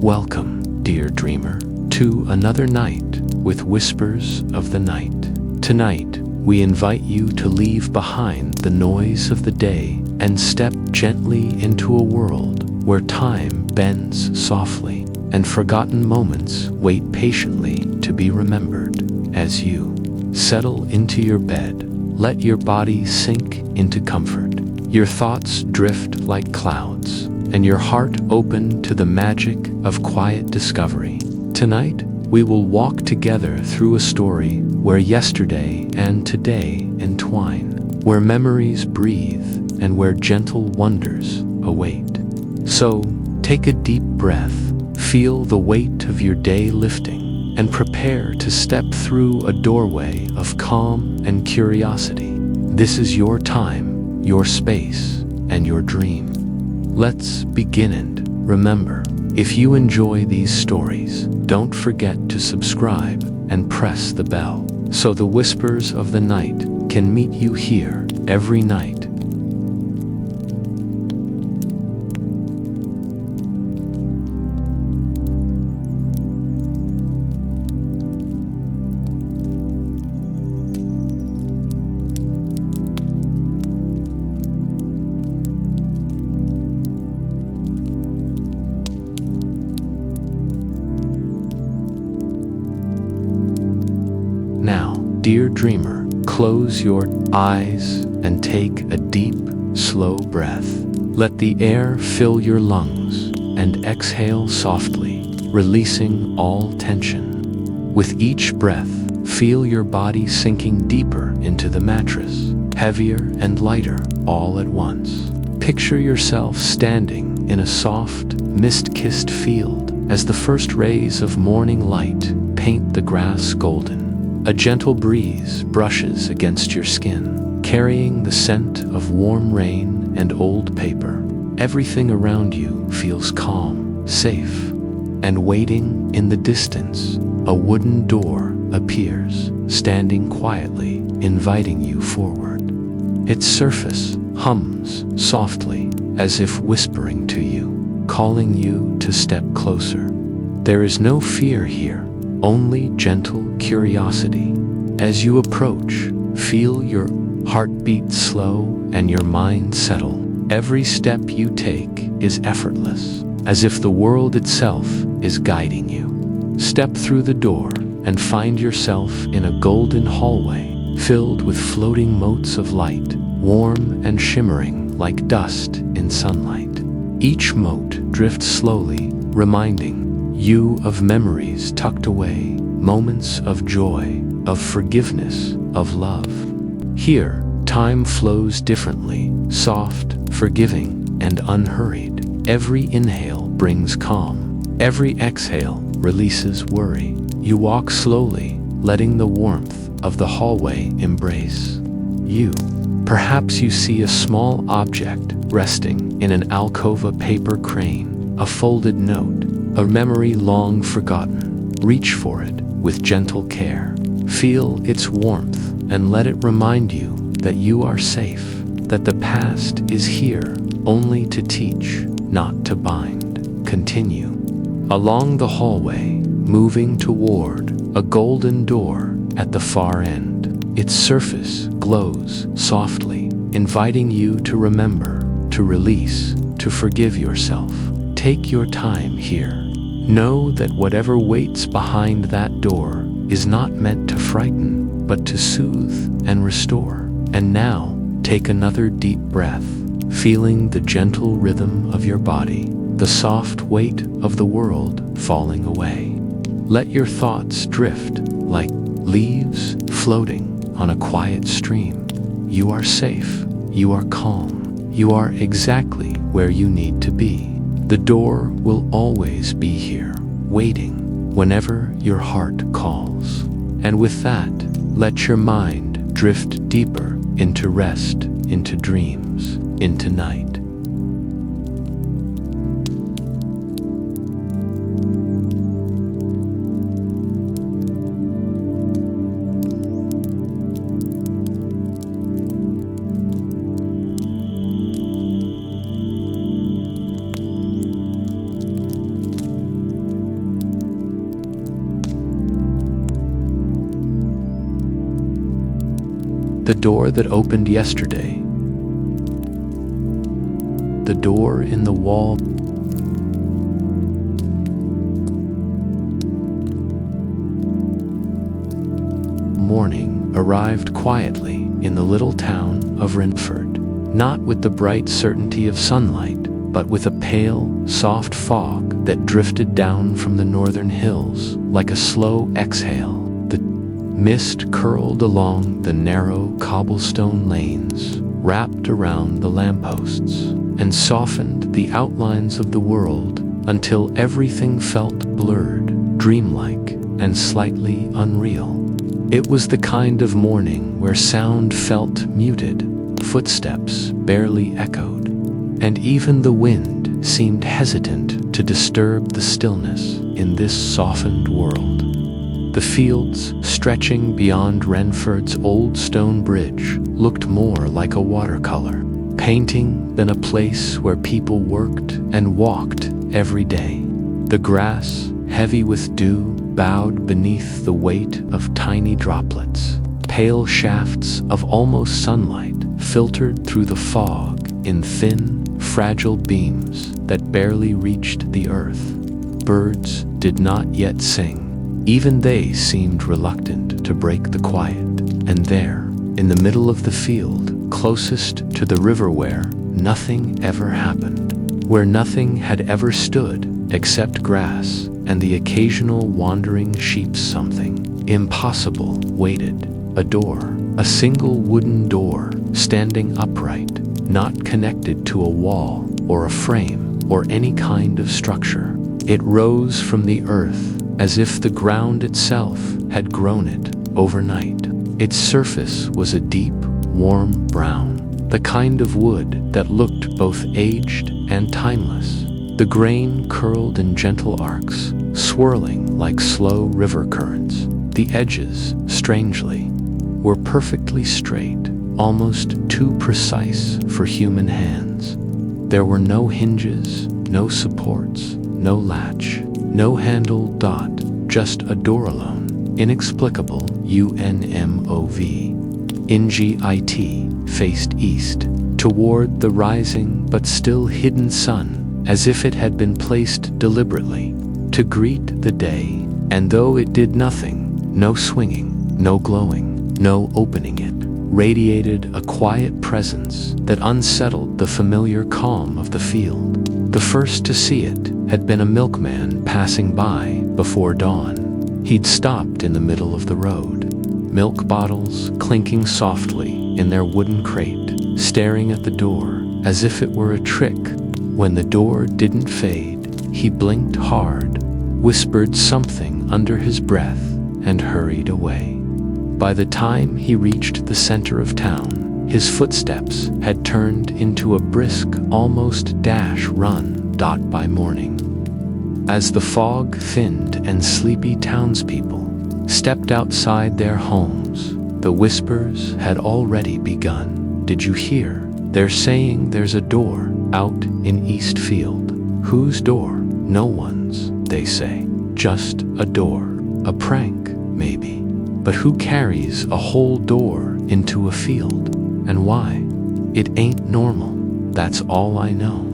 Welcome, dear dreamer, to another night with Whispers of the Night. Tonight, we invite you to leave behind the noise of the day and step gently into a world where time bends softly and forgotten moments wait patiently to be remembered. As you settle into your bed, let your body sink into comfort, your thoughts drift like clouds, and your heart open to the magic of quiet discovery. Tonight, we will walk together through a story where yesterday and today entwine, where memories breathe, and where gentle wonders await. So, take a deep breath, feel the weight of your day lifting, and prepare to step through a doorway of calm and curiosity. This is your time, your space, and your dream. Let's begin, and remember, if you enjoy these stories, don't forget to subscribe and press the bell so the Whispers of the Night can meet you here every night. Now, dear dreamer, close your eyes and take a deep, slow breath. Let the air fill your lungs and exhale softly, releasing all tension. With each breath, feel your body sinking deeper into the mattress, heavier and lighter all at once. Picture yourself standing in a soft, mist-kissed field as the first rays of morning light paint the grass golden. A gentle breeze brushes against your skin, carrying the scent of warm rain and old paper. Everything around you feels calm, safe, and waiting in the distance. A wooden door appears, standing quietly, inviting you forward. Its surface hums softly, as if whispering to you, calling you to step closer. There is no fear here, only gentle curiosity. As you approach, feel your heartbeat slow and your mind settle. Every step you take is effortless, as if the world itself is guiding you. Step through the door and find yourself in a golden hallway filled with floating motes of light, warm and shimmering like dust in sunlight. Each mote drifts slowly, reminding you of memories tucked away, moments of joy, of forgiveness, of love. Here, time flows differently, soft, forgiving, and unhurried. Every inhale brings calm. Every exhale releases worry. You walk slowly, letting the warmth of the hallway embrace you. Perhaps you see a small object resting in an alcova paper crane, a folded note, a memory long forgotten. Reach for it with gentle care. Feel its warmth and let it remind you that you are safe, that the past is here only to teach, not to bind. Continue along the hallway, moving toward a golden door at the far end. Its surface glows softly, inviting you to remember, to release, to forgive yourself. Take your time here. Know that whatever waits behind that door is not meant to frighten, but to soothe and restore. And now, take another deep breath, feeling the gentle rhythm of your body, the soft weight of the world falling away. Let your thoughts drift like leaves floating on a quiet stream. You are safe, you are calm, you are exactly where you need to be. The door will always be here, waiting whenever your heart calls. And with that, let your mind drift deeper into rest, into dreams, into night. door that opened yesterday. The door in the wall. Morning arrived quietly in the little town of Renford, not with the bright certainty of sunlight, but with a pale, soft fog that drifted down from the northern hills like a slow exhale. The mist curled along the narrow cobblestone lanes, wrapped around the lampposts, and softened the outlines of the world until everything felt blurred, dreamlike, and slightly unreal. It was the kind of morning where sound felt muted, footsteps barely echoed, and even the wind seemed hesitant to disturb the stillness in this softened world. The fields, stretching beyond Renford's old stone bridge, looked more like a watercolor painting than a place where people worked and walked every day. The grass, heavy with dew, bowed beneath the weight of tiny droplets. Pale shafts of almost sunlight filtered through the fog in thin, fragile beams that barely reached the earth. Birds did not yet sing. Even they seemed reluctant to break the quiet. And there, in the middle of the field, closest to the river where nothing ever happened, where nothing had ever stood except grass and the occasional wandering sheep, something impossible waited. A door, a single wooden door, standing upright, not connected to a wall or a frame or any kind of structure. It rose from the earth as if the ground itself had grown it overnight. Its surface was a deep, warm brown, the kind of wood that looked both aged and timeless. The grain curled in gentle arcs, swirling like slow river currents. The edges, strangely, were perfectly straight, almost too precise for human hands. There were no hinges, no supports, no latch, no handle dot, just a door alone. Inexplicable, UNMOV. NGIT faced east, toward the rising but still hidden sun, as if it had been placed deliberately to greet the day. And though it did nothing, no swinging, no glowing, no opening it, radiated a quiet presence that unsettled the familiar calm of the field. The first to see it had been a milkman passing by before dawn. He'd stopped in the middle of the road, milk bottles clinking softly in their wooden crate, staring at the door as if it were a trick. When the door didn't fade, he blinked hard, whispered something under his breath, and hurried away. By the time he reached the center of town, his footsteps had turned into a brisk, almost dash run by morning. As the fog thinned and sleepy townspeople stepped outside their homes, the whispers had already begun. Did you hear? They're saying there's a door out in Eastfield. Whose door? No one's, they say. Just a door. A prank, maybe. But who carries a whole door into a field? And why? It ain't normal. That's all I know.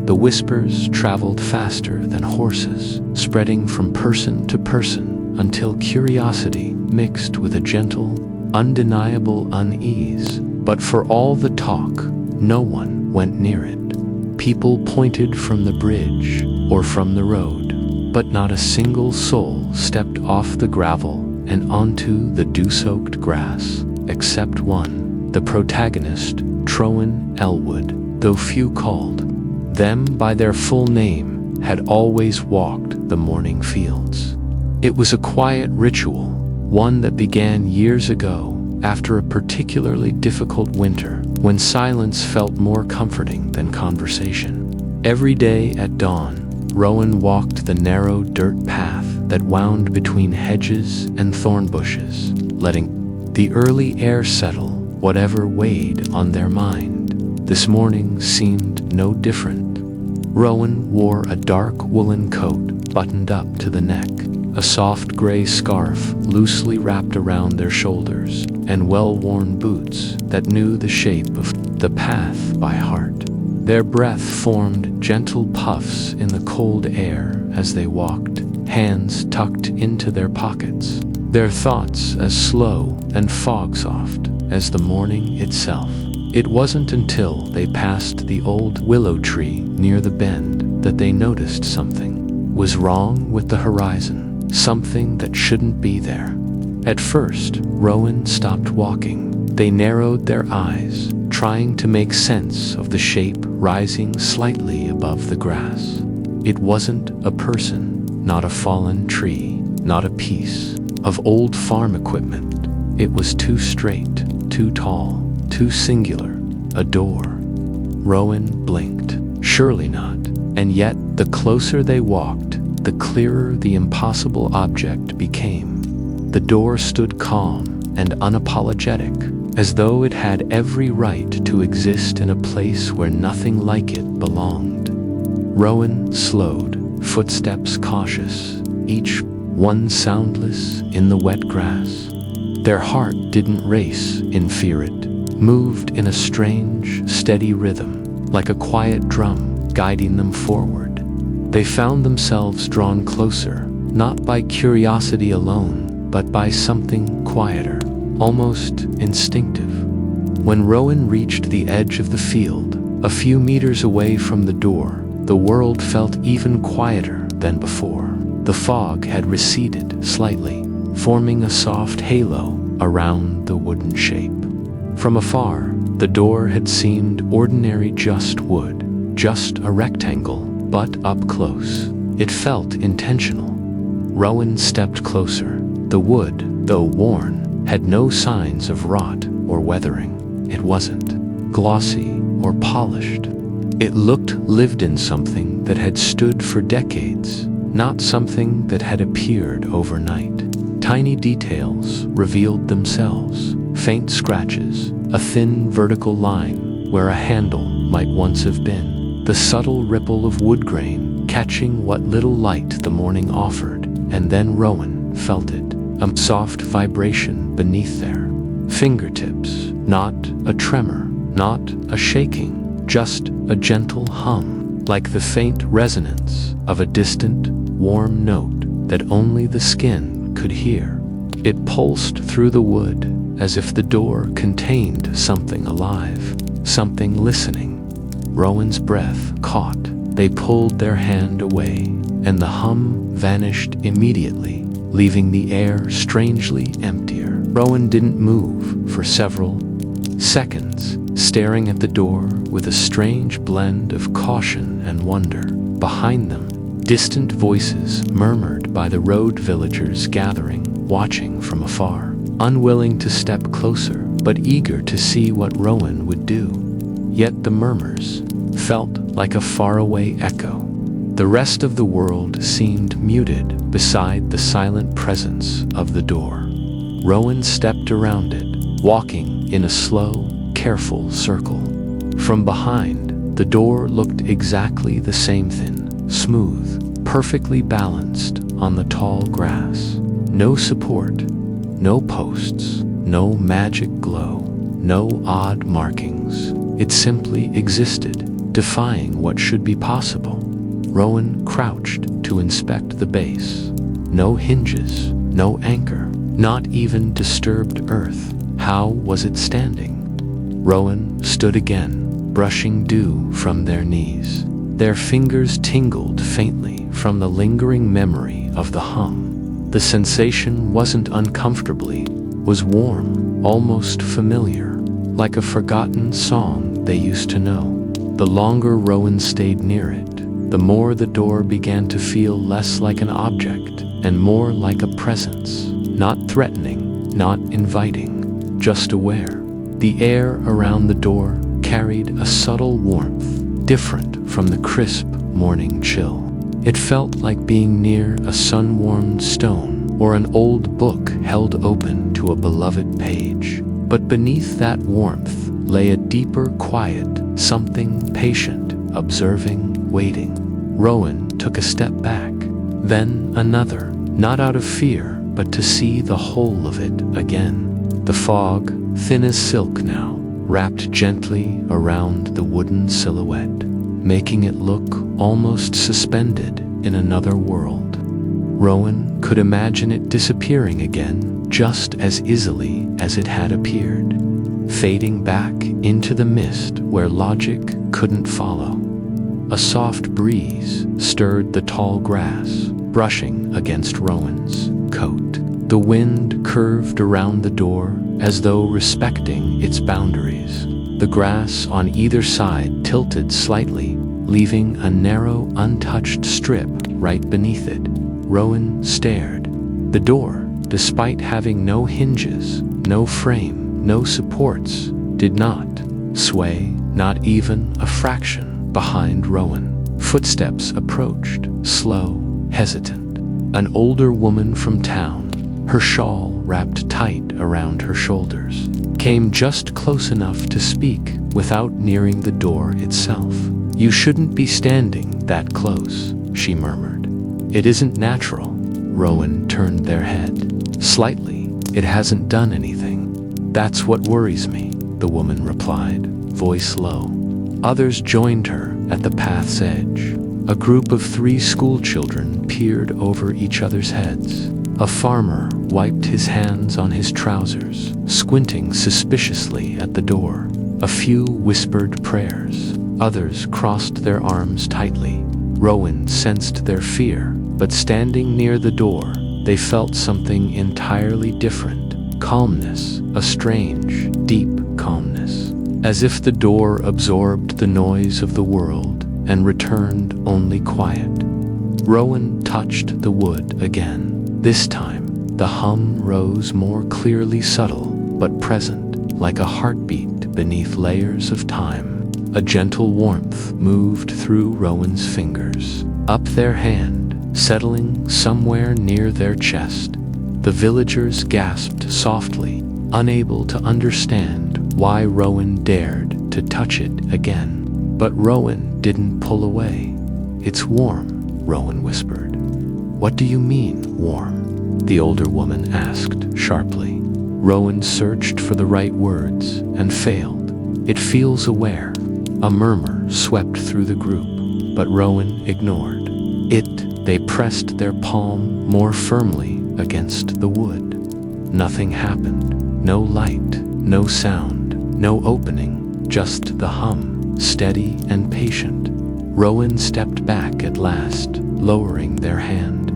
The whispers traveled faster than horses, spreading from person to person until curiosity mixed with a gentle, undeniable unease. But for all the talk, no one went near it. People pointed from the bridge or from the road, but not a single soul stepped off the gravel and onto the dew-soaked grass, except one, the protagonist, Trowan Elwood, though few called them by their full name, had always walked the morning fields. It was a quiet ritual, one that began years ago after a particularly difficult winter when silence felt more comforting than conversation. Every day at dawn, Rowan walked the narrow dirt path that wound between hedges and thorn bushes, letting the early air settle whatever weighed on their mind. This morning seemed no different. Rowan wore a dark woolen coat buttoned up to the neck, a soft gray scarf loosely wrapped around their shoulders, and well-worn boots that knew the shape of the path by heart. Their breath formed gentle puffs in the cold air as they walked, hands tucked into their pockets, their thoughts as slow and fog-soft as the morning itself. It wasn't until they passed the old willow tree near the bend that they noticed something was wrong with the horizon, something that shouldn't be there. At first, Rowan stopped walking. They narrowed their eyes, trying to make sense of the shape rising slightly above the grass. It wasn't a person, not a fallen tree, not a piece of old farm equipment. It was too straight, too tall, too singular. A door. Rowan blinked. Surely not. And yet, the closer they walked, the clearer the impossible object became. The door stood calm and unapologetic, as though it had every right to exist in a place where nothing like it belonged. Rowan slowed, footsteps cautious, each one soundless in the wet grass. Their heart didn't race in fear, it moved in a strange, steady rhythm, like a quiet drum guiding them forward. They found themselves drawn closer, not by curiosity alone, but by something quieter, almost instinctive. When Rowan reached the edge of the field, a few meters away from the door, the world felt even quieter than before. The fog had receded slightly, forming a soft halo around the wooden shape. From afar, the door had seemed ordinary, just wood, just a rectangle, but up close, it felt intentional. Rowan stepped closer. The wood, though worn, had no signs of rot or weathering. It wasn't glossy or polished. It looked lived in, something that had stood for decades, not something that had appeared overnight. Tiny details revealed themselves, faint scratches, a thin vertical line where a handle might once have been, the subtle ripple of wood grain catching what little light the morning offered, and then Rowan felt it, a soft vibration beneath their fingertips, not a tremor, not a shaking, just a gentle hum, like the faint resonance of a distant, warm note that only the skin could hear. It pulsed through the wood as if the door contained something alive, something listening. Rowan's breath caught. They pulled their hand away, and the hum vanished immediately, leaving the air strangely emptier. Rowan didn't move for several seconds, staring at the door with a strange blend of caution and wonder. Behind them, distant voices murmured by the road villagers gathering, watching from afar, unwilling to step closer, but eager to see what Rowan would do. Yet the murmurs felt like a faraway echo. The rest of the world seemed muted beside the silent presence of the door. Rowan stepped around it, walking in a slow, careful circle. From behind, the door looked exactly the same, thin, smooth, perfectly balanced on the tall grass. No support, no posts, no magic glow, no odd markings. It simply existed, defying what should be possible. Rowan crouched to inspect the base. No hinges, no anchor, not even disturbed earth. How was it standing? Rowan stood again, brushing dew from their knees. Their fingers tingled faintly from the lingering memory of the hum. The sensation wasn't uncomfortably, was warm, almost familiar, like a forgotten song they used to know. The longer Rowan stayed near it, the more the door began to feel less like an object and more like a presence, not threatening, not inviting, just aware. The air around the door carried a subtle warmth, different from the crisp morning chill. It felt like being near a sun-warmed stone or an old book held open to a beloved page. But beneath that warmth lay a deeper quiet, something patient, observing, waiting. Rowan took a step back, then another, not out of fear, but to see the whole of it again. The fog, thin as silk now, wrapped gently around the wooden silhouette, making it look almost suspended in another world. Rowan could imagine it disappearing again just as easily as it had appeared, fading back into the mist where logic couldn't follow. A soft breeze stirred the tall grass, brushing against Rowan's coat. The wind curved around the door as though respecting its boundaries. The grass on either side tilted slightly, leaving a narrow, untouched strip right beneath it. Rowan stared. The door, despite having no hinges, no frame, no supports, did not sway, not even a fraction, behind Rowan. Footsteps approached, slow, hesitant. An older woman from town, her shawl wrapped tight around her shoulders, came just close enough to speak without nearing the door itself. "You shouldn't be standing that close," she murmured. "It isn't natural." Rowan turned their head. "Slightly. It hasn't done anything." "That's what worries me," the woman replied, voice low. Others joined her at the path's edge. A group of 3 schoolchildren peered over each other's heads. A farmer wiped his hands on his trousers, squinting suspiciously at the door. A few whispered prayers. Others crossed their arms tightly. Rowan sensed their fear, but standing near the door, they felt something entirely different. Calmness, a strange, deep calmness. As if the door absorbed the noise of the world and returned only quiet. Rowan touched the wood again. This time, the hum rose more clearly subtle, but present, like a heartbeat beneath layers of time. A gentle warmth moved through Rowan's fingers, up their hand, settling somewhere near their chest. The villagers gasped softly, unable to understand why Rowan dared to touch it again. But Rowan didn't pull away. "It's warm," Rowan whispered. "What do you mean, warm?" the older woman asked sharply. Rowan searched for the right words and failed. "It feels aware." A murmur swept through the group, but Rowan ignored it. They pressed their palm more firmly against the wood. Nothing happened. No light, no sound, no opening, just the hum, steady and patient. Rowan stepped back at last, lowering their hand.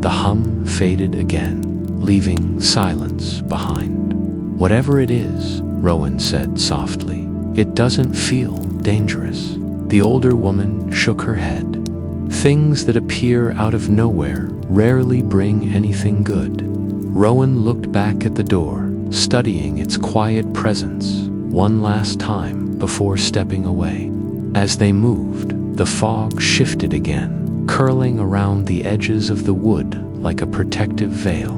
The hum faded again, leaving silence behind. "Whatever it is," Rowan said softly, "it doesn't feel dangerous." The older woman shook her head. "Things that appear out of nowhere rarely bring anything good." Rowan looked back at the door, studying its quiet presence one last time before stepping away. As they moved, the fog shifted again, curling around the edges of the wood like a protective veil.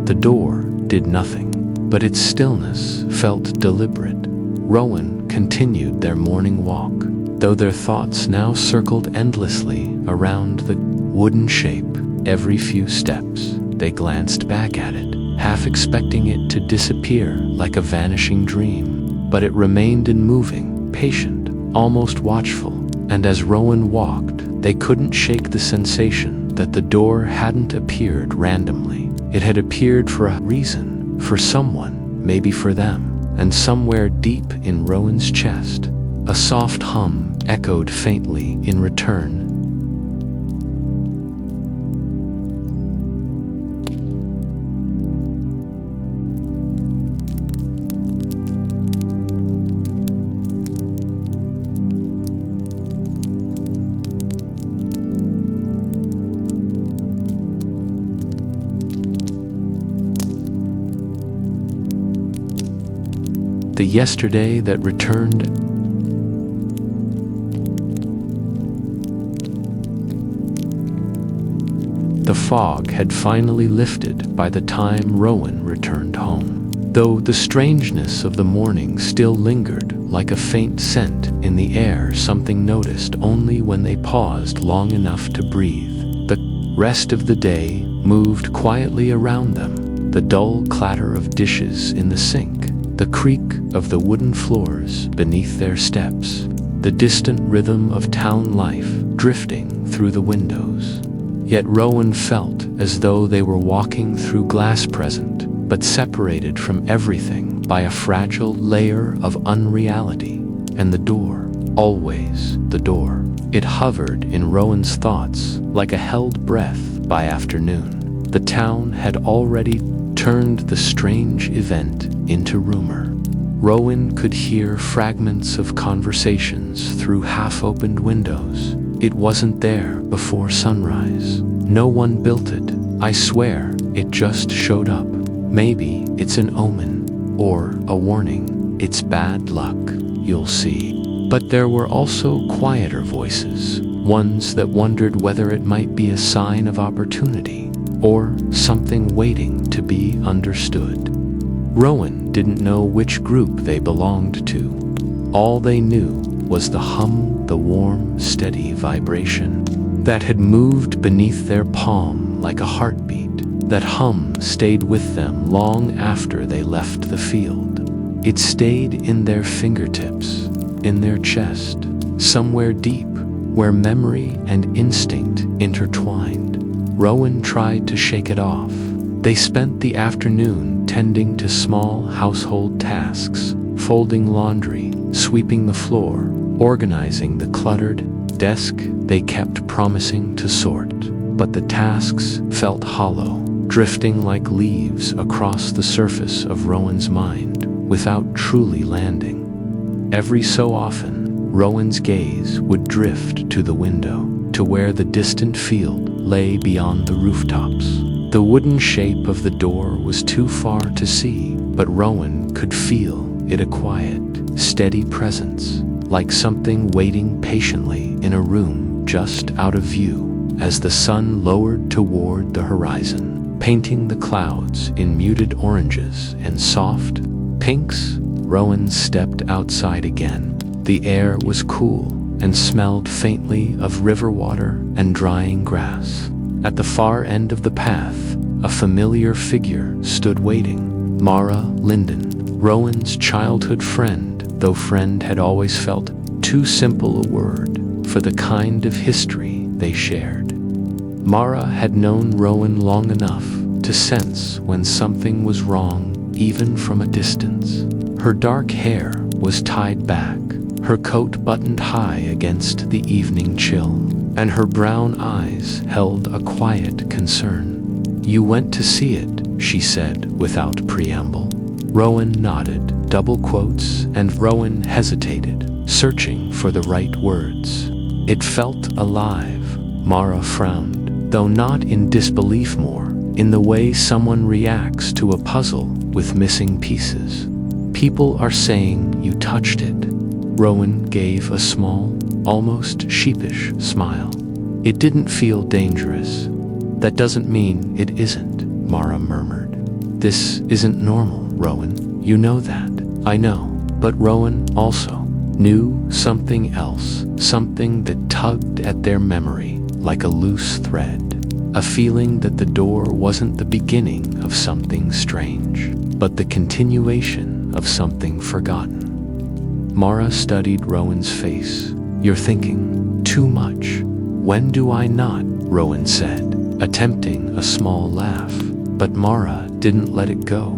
The door did nothing, but its stillness felt deliberate. Rowan continued their morning walk, though their thoughts now circled endlessly around the wooden shape. Every few steps, they glanced back at it, half expecting it to disappear like a vanishing dream. But it remained moving, patient, almost watchful, and as Rowan walked, they couldn't shake the sensation that the door hadn't appeared randomly. It had appeared for a reason, for someone, maybe for them. And somewhere deep in Rowan's chest, a soft hum echoed faintly in return. The yesterday that returned. The fog had finally lifted by the time Rowan returned home, though the strangeness of the morning still lingered like a faint scent in the air, something noticed only when they paused long enough to breathe. The rest of the day moved quietly around them, the dull clatter of dishes in the sink, the creak of the wooden floors beneath their steps, the distant rhythm of town life drifting through the windows. Yet Rowan felt as though they were walking through glass present, but separated from everything by a fragile layer of unreality. And the door, always the door. It hovered in Rowan's thoughts like a held breath by afternoon. The town had already turned the strange event into rumor. Rowan could hear fragments of conversations through half-opened windows. It wasn't there before sunrise. No one built it. I swear, it just showed up. Maybe it's an omen, or a warning. It's bad luck, you'll see. But there were also quieter voices, ones that wondered whether it might be a sign of opportunity, or something waiting to be understood. Rowan didn't know which group they belonged to. All they knew was the hum, the warm, steady vibration that had moved beneath their palm like a heartbeat. That hum stayed with them long after they left the field. It stayed in their fingertips, in their chest, somewhere deep where memory and instinct intertwined. Rowan tried to shake it off. They spent the afternoon tending to small household tasks, folding laundry, sweeping the floor, organizing the cluttered desk they kept promising to sort. But the tasks felt hollow, drifting like leaves across the surface of Rowan's mind without truly landing. Every so often, Rowan's gaze would drift to the window, to where the distant field lay beyond the rooftops. The wooden shape of the door was too far to see, but Rowan could feel it, a quiet, steady presence, like something waiting patiently in a room just out of view as the sun lowered toward the horizon, painting the clouds in muted oranges and soft pinks. Rowan stepped outside again. The air was cool and smelled faintly of river water and drying grass. At the far end of the path, a familiar figure stood waiting. Mara Linden, Rowan's childhood friend, though friend had always felt too simple a word for the kind of history they shared. Mara had known Rowan long enough to sense when something was wrong, even from a distance. Her dark hair was tied back, her coat buttoned high against the evening chill, and her brown eyes held a quiet concern. "You went to see it," she said without preamble. Rowan nodded, double quotes, and Rowan hesitated, searching for the right words. It felt alive. Mara frowned, though not in disbelief, more in the way someone reacts to a puzzle with missing pieces. "People are saying you touched it." Rowan gave a small, almost sheepish smile. "It didn't feel dangerous." "That doesn't mean it isn't," Mara murmured. "This isn't normal, Rowan. You know that." "I know." But Rowan also knew something else, something that tugged at their memory like a loose thread. A feeling that the door wasn't the beginning of something strange, but the continuation of something forgotten. Mara studied Rowan's face. "You're thinking too much." "When do I not?" Rowan said, attempting a small laugh. But Mara didn't let it go.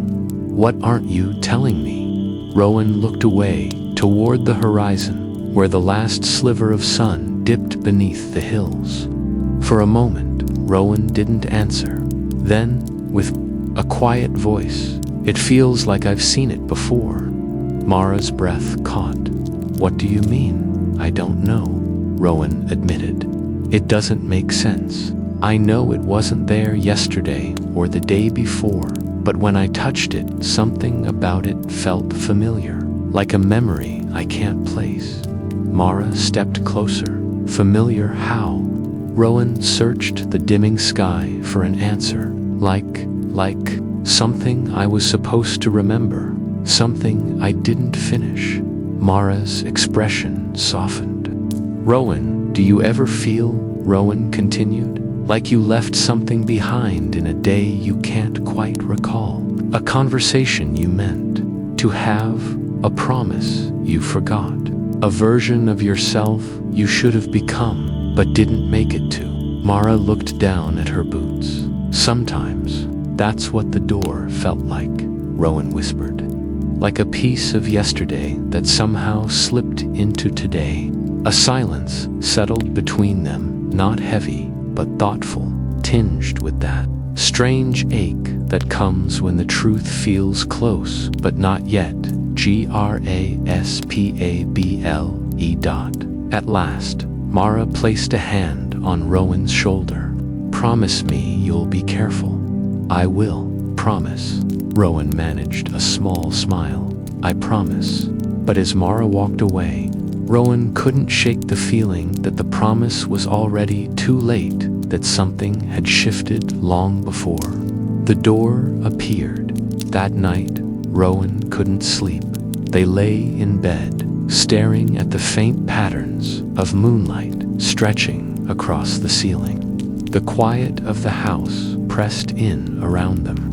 "What aren't you telling me?" Rowan looked away toward the horizon, where the last sliver of sun dipped beneath the hills. For a moment, Rowan didn't answer. Then, with a quiet voice, "It feels like I've seen it before." Mara's breath caught. "What do you mean?" "I don't know," Rowan admitted. "It doesn't make sense. I know it wasn't there yesterday or the day before, but when I touched it, something about it felt familiar, like a memory I can't place." Mara stepped closer. "Familiar how?" Rowan searched the dimming sky for an answer. Like something I was supposed to remember, something I didn't finish." Mara's expression softened. "Rowan, do you ever feel," Rowan continued, like you left something behind in a day you can't quite recall. A conversation you meant to have, a promise you forgot, a version of yourself you should have become but didn't make it to. Mara looked down at her boots. Sometimes that's what the door felt like, Rowan whispered. Like a piece of yesterday that somehow slipped into today. A silence settled between them, not heavy, but thoughtful, tinged with that strange ache that comes when the truth feels close, but not yet. Graspable. At last, Mara placed a hand on Rowan's shoulder. Promise me you'll be careful. I will, promise. Rowan managed a small smile. I promise. But as Mara walked away, Rowan couldn't shake the feeling that the promise was already too late, that something had shifted long before. The door appeared. That night, Rowan couldn't sleep. They lay in bed, staring at the faint patterns of moonlight stretching across the ceiling. The quiet of the house pressed in around them.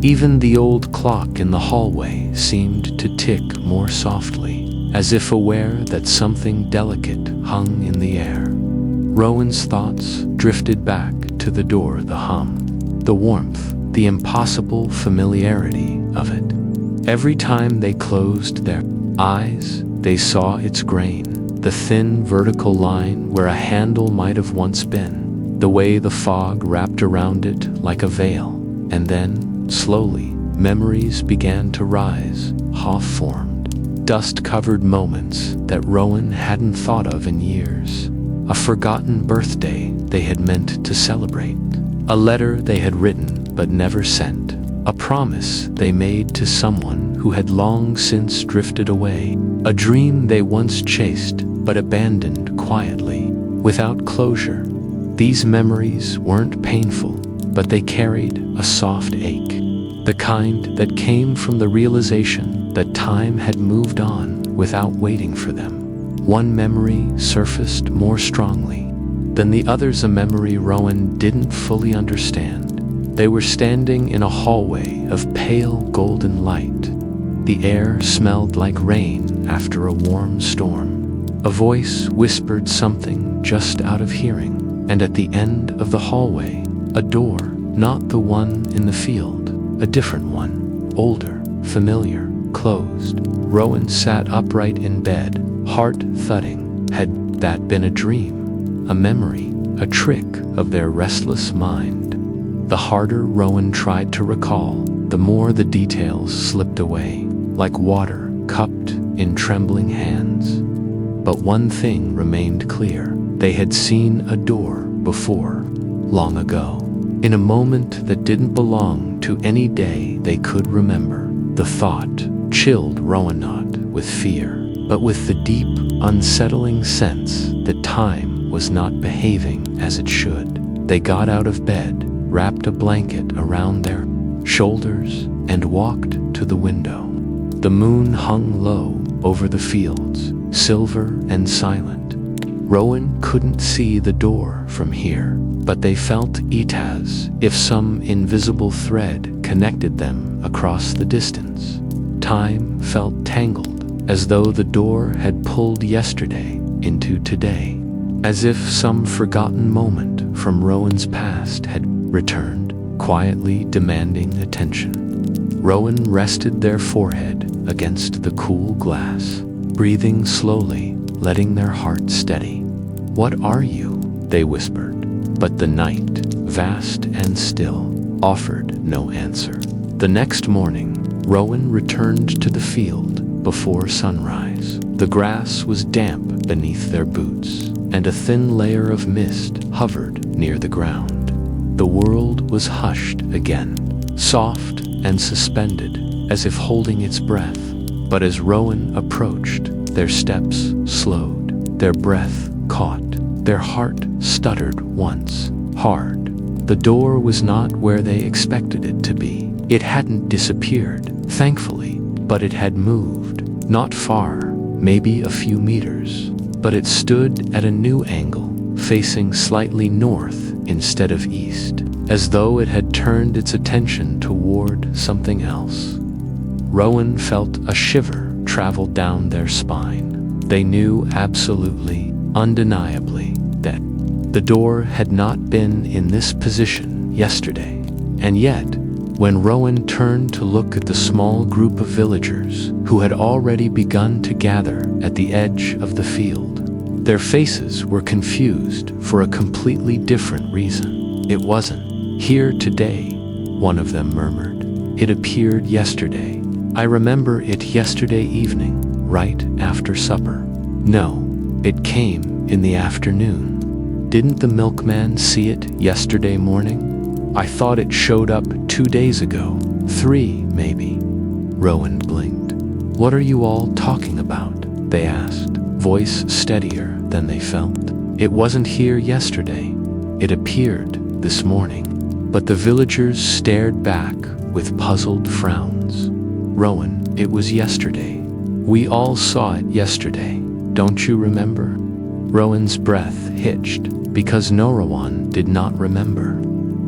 Even the old clock in the hallway seemed to tick more softly, as if aware that something delicate hung in the air. Rowan's thoughts drifted back to the door, the hum, the warmth, the impossible familiarity of it. Every time they closed their eyes, they saw its grain, the thin vertical line where a handle might have once been, the way the fog wrapped around it like a veil. And then, slowly, memories began to rise, half-formed, dust-covered moments that Rowan hadn't thought of in years. A forgotten birthday they had meant to celebrate, a letter they had written but never sent, a promise they made to someone who had long since drifted away, a dream they once chased but abandoned quietly, without closure. These memories weren't painful, but they carried a soft ache, the kind that came from the realization that time had moved on without waiting for them. One memory surfaced more strongly than the others, a memory Rowan didn't fully understand. They were standing in a hallway of pale golden light. The air smelled like rain after a warm storm. A voice whispered something just out of hearing, and at the end of the hallway, a door, not the one in the field, a different one, older, familiar, closed. Rowan sat upright in bed, heart thudding. Had that been a dream, a memory, a trick of their restless mind? The harder Rowan tried to recall, the more the details slipped away, like water cupped in trembling hands. But one thing remained clear. They had seen a door before, long ago, in a moment that didn't belong to any day they could remember. The thought chilled Rowan, not with fear, but with the deep, unsettling sense that time was not behaving as it should. They got out of bed, wrapped a blanket around their shoulders, and walked to the window. The moon hung low over the fields, silver and silent. Rowan couldn't see the door from here, but they felt it as if some invisible thread connected them across the distance. Time felt tangled, as though the door had pulled yesterday into today, as if some forgotten moment from Rowan's past had returned, quietly demanding attention. Rowan rested their forehead against the cool glass, breathing slowly, letting their hearts steady. "What are you?" they whispered. But the night, vast and still, offered no answer. The next morning, Rowan returned to the field before sunrise. The grass was damp beneath their boots, and a thin layer of mist hovered near the ground. The world was hushed again, soft and suspended, as if holding its breath. But as Rowan approached, their steps slowed, their breath caught, their heart stuttered once, hard. The door was not where they expected it to be. It hadn't disappeared, thankfully, but it had moved. Not far, maybe a few meters, but it stood at a new angle, facing slightly north instead of east, as though it had turned its attention toward something else. Rowan felt a shiver travel down their spine. They knew absolutely, undeniably, that the door had not been in this position yesterday. And yet, when Rowan turned to look at the small group of villagers who had already begun to gather at the edge of the field, their faces were confused for a completely different reason. "It wasn't here today," one of them murmured. "It appeared yesterday. I remember it yesterday evening, right after supper." "No, it came in the afternoon. Didn't the milkman see it yesterday morning? I thought it showed up 2 days ago, 3 maybe." Rowan blinked. "What are you all talking about?" they asked, voice steadier than they felt. "It wasn't here yesterday. It appeared this morning." But the villagers stared back with puzzled frowns. "Rowan, it was yesterday. We all saw it yesterday. Don't you remember?" Rowan's breath hitched because Norawan did not remember.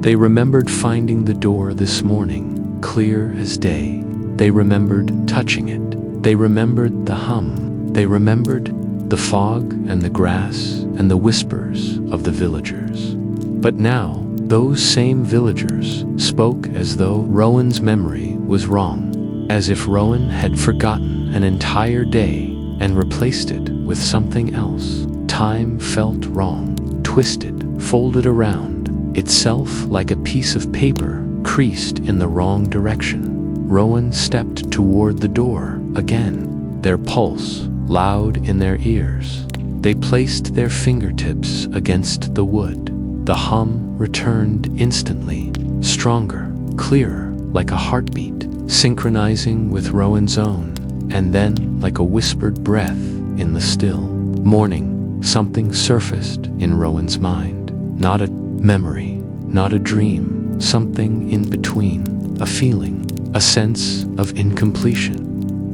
They remembered finding the door this morning, clear as day. They remembered touching it. They remembered the hum. They remembered the fog and the grass and the whispers of the villagers. But now, those same villagers spoke as though Rowan's memory was wrong, as if Rowan had forgotten an entire day and replaced it with something else. Time felt wrong, twisted, folded around, itself like a piece of paper creased in the wrong direction. Rowan stepped toward the door again, their pulse loud in their ears. They placed their fingertips against the wood. The hum returned instantly, stronger, clearer, like a heartbeat, synchronizing with Rowan's own, and then like a whispered breath in the still morning. Something surfaced in Rowan's mind. Not a memory, not a dream, something in between. A feeling, a sense of incompletion.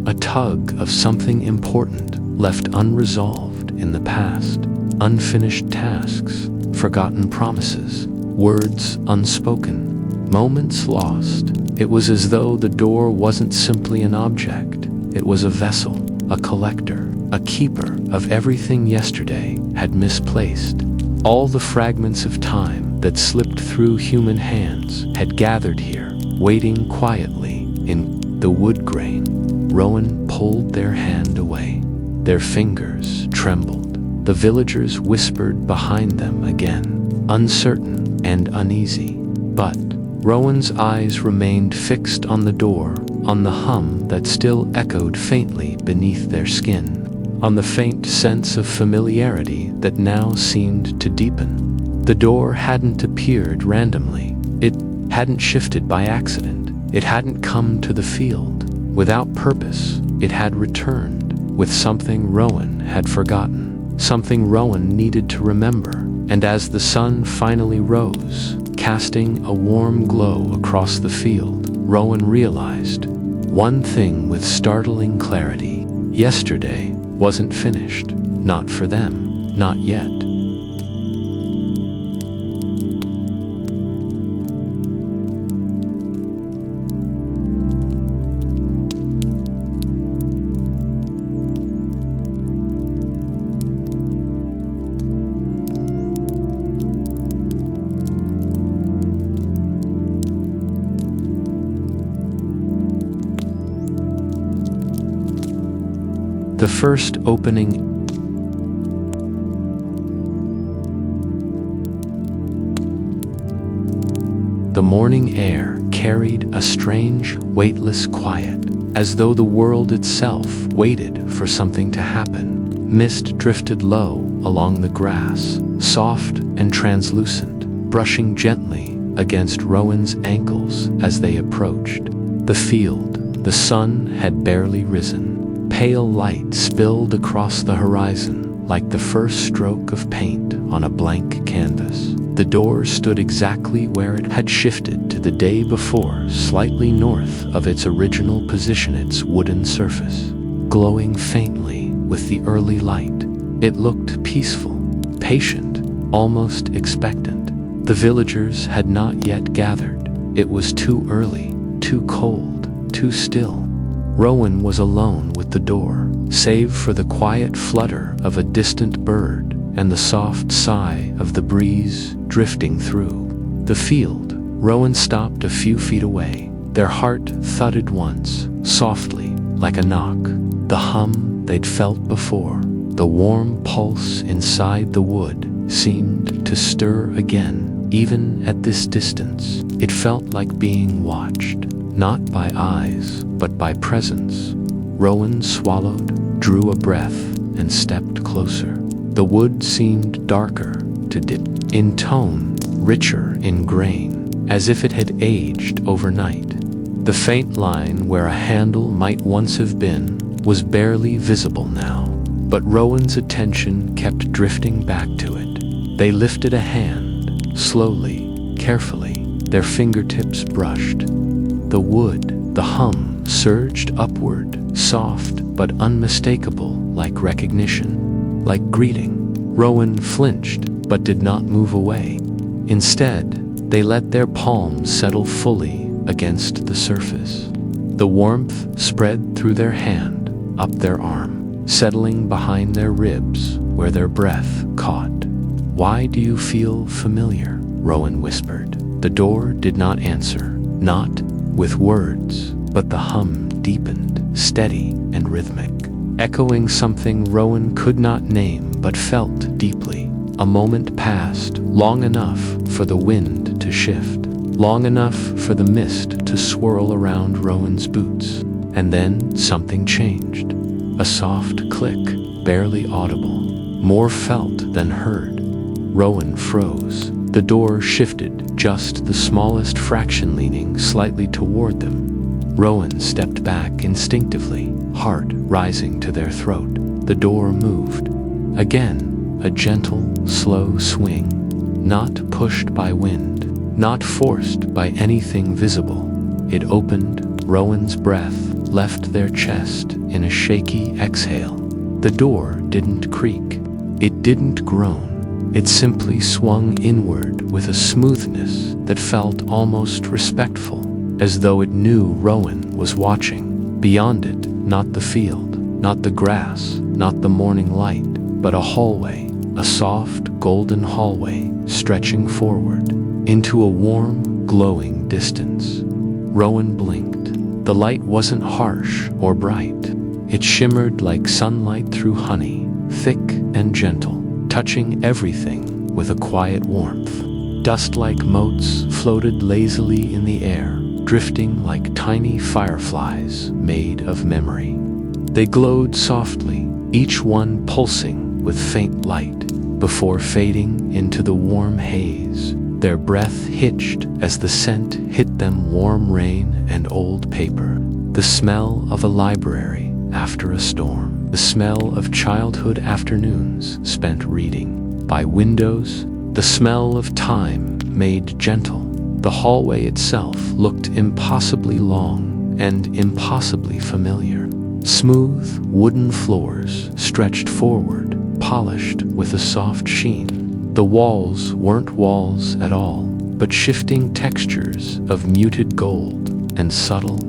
A tug of something important left unresolved in the past. Unfinished tasks, forgotten promises, words unspoken, moments lost. It was as though the door wasn't simply an object. It was a vessel, a collector, a keeper of everything yesterday had misplaced. All the fragments of time that slipped through human hands had gathered here, waiting quietly in the wood grain. Rowan pulled their hand away. Their fingers trembled. The villagers whispered behind them again, uncertain and uneasy. But Rowan's eyes remained fixed on the door, on the hum that still echoed faintly beneath their skin, on the faint sense of familiarity that now seemed to deepen. The door hadn't appeared randomly. It hadn't shifted by accident. It hadn't come to the field without purpose. It had returned with something Rowan had forgotten, something Rowan needed to remember. And as the sun finally rose, casting a warm glow across the field, Rowan realized one thing with startling clarity. Yesterday wasn't finished. Not for them. Not yet. The first opening. The morning air carried a strange, weightless quiet, as though the world itself waited for something to happen. Mist drifted low along the grass, soft and translucent, brushing gently against Rowan's ankles as they approached. The field, the sun had barely risen. Pale light spilled across the horizon like the first stroke of paint on a blank canvas. The door stood exactly where it had shifted to the day before, slightly north of its original position, its wooden surface, glowing faintly with the early light. It looked peaceful, patient, almost expectant. The villagers had not yet gathered. It was too early, too cold, too still. Rowan was alone with the door, save for the quiet flutter of a distant bird and the soft sigh of the breeze drifting through the field. Rowan stopped a few feet away. Their heart thudded once, softly, like a knock. The hum they'd felt before, the warm pulse inside the wood, seemed to stir again, even at this distance. It felt like being watched, not by eyes, but by presence. Rowan swallowed, drew a breath, and stepped closer. The wood seemed darker, to dip in tone, richer in grain, as if it had aged overnight. The faint line where a handle might once have been was barely visible now, but Rowan's attention kept drifting back to it. They lifted a hand, slowly, carefully, their fingertips brushed. The wood, the hum, surged upward, soft but unmistakable, like recognition, like greeting. Rowan flinched, but did not move away. Instead, they let their palms settle fully against the surface. The warmth spread through their hand, up their arm, settling behind their ribs where their breath caught. "Why do you feel familiar?" Rowan whispered. The door did not answer, not with words, but the hum deepened, steady and rhythmic, echoing something Rowan could not name but felt deeply. A moment passed, long enough for the wind to shift, long enough for the mist to swirl around Rowan's boots. And then something changed. A soft click, barely audible, more felt than heard. Rowan froze. The door shifted, just the smallest fraction, leaning slightly toward them. Rowan stepped back instinctively, heart rising to their throat. The door moved. Again, a gentle, slow swing, not pushed by wind, not forced by anything visible. It opened. Rowan's breath left their chest in a shaky exhale. The door didn't creak. It didn't groan. It simply swung inward with a smoothness that felt almost respectful, as though it knew Rowan was watching. Beyond it, not the field, not the grass, not the morning light, but a hallway, a soft, golden hallway stretching forward into a warm, glowing distance. Rowan blinked. The light wasn't harsh or bright. It shimmered like sunlight through honey, thick and gentle, touching everything with a quiet warmth. Dust-like motes floated lazily in the air, drifting like tiny fireflies made of memory. They glowed softly, each one pulsing with faint light, before fading into the warm haze. Their breath hitched as the scent hit them: warm rain and old paper, the smell of a library after a storm, the smell of childhood afternoons spent reading by windows, the smell of time made gentle. The hallway itself looked impossibly long and impossibly familiar. Smooth wooden floors stretched forward, polished with a soft sheen. The walls weren't walls at all, but shifting textures of muted gold and subtle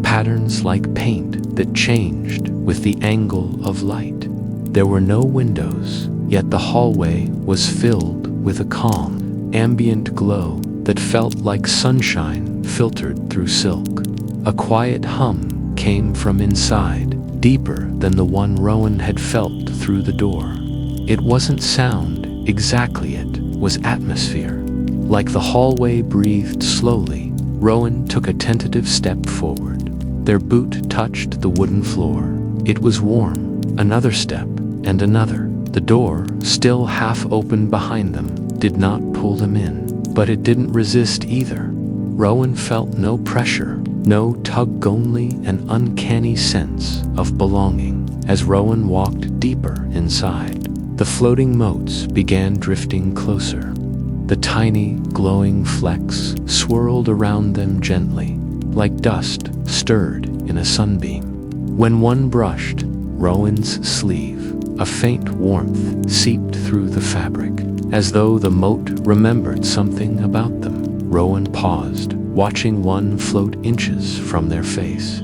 patterns like paint that changed with the angle of light. There were no windows, yet the hallway was filled with a calm, ambient glow that felt like sunshine filtered through silk. A quiet hum came from inside, deeper than the one Rowan had felt through the door. It wasn't sound exactly, it was atmosphere. Like the hallway breathed slowly, Rowan took a tentative step forward. Their boot touched the wooden floor. It was warm. Another step, and another. The door, still half open behind them, did not pull them in, but it didn't resist either. Rowan felt no pressure, no tug, only an uncanny sense of belonging. As Rowan walked deeper inside, the floating motes began drifting closer. The tiny, glowing flecks swirled around them gently, like dust stirred in a sunbeam. When one brushed Rowan's sleeve, a faint warmth seeped through the fabric. as though the moat remembered something about them. Rowan paused, watching one float inches from their face.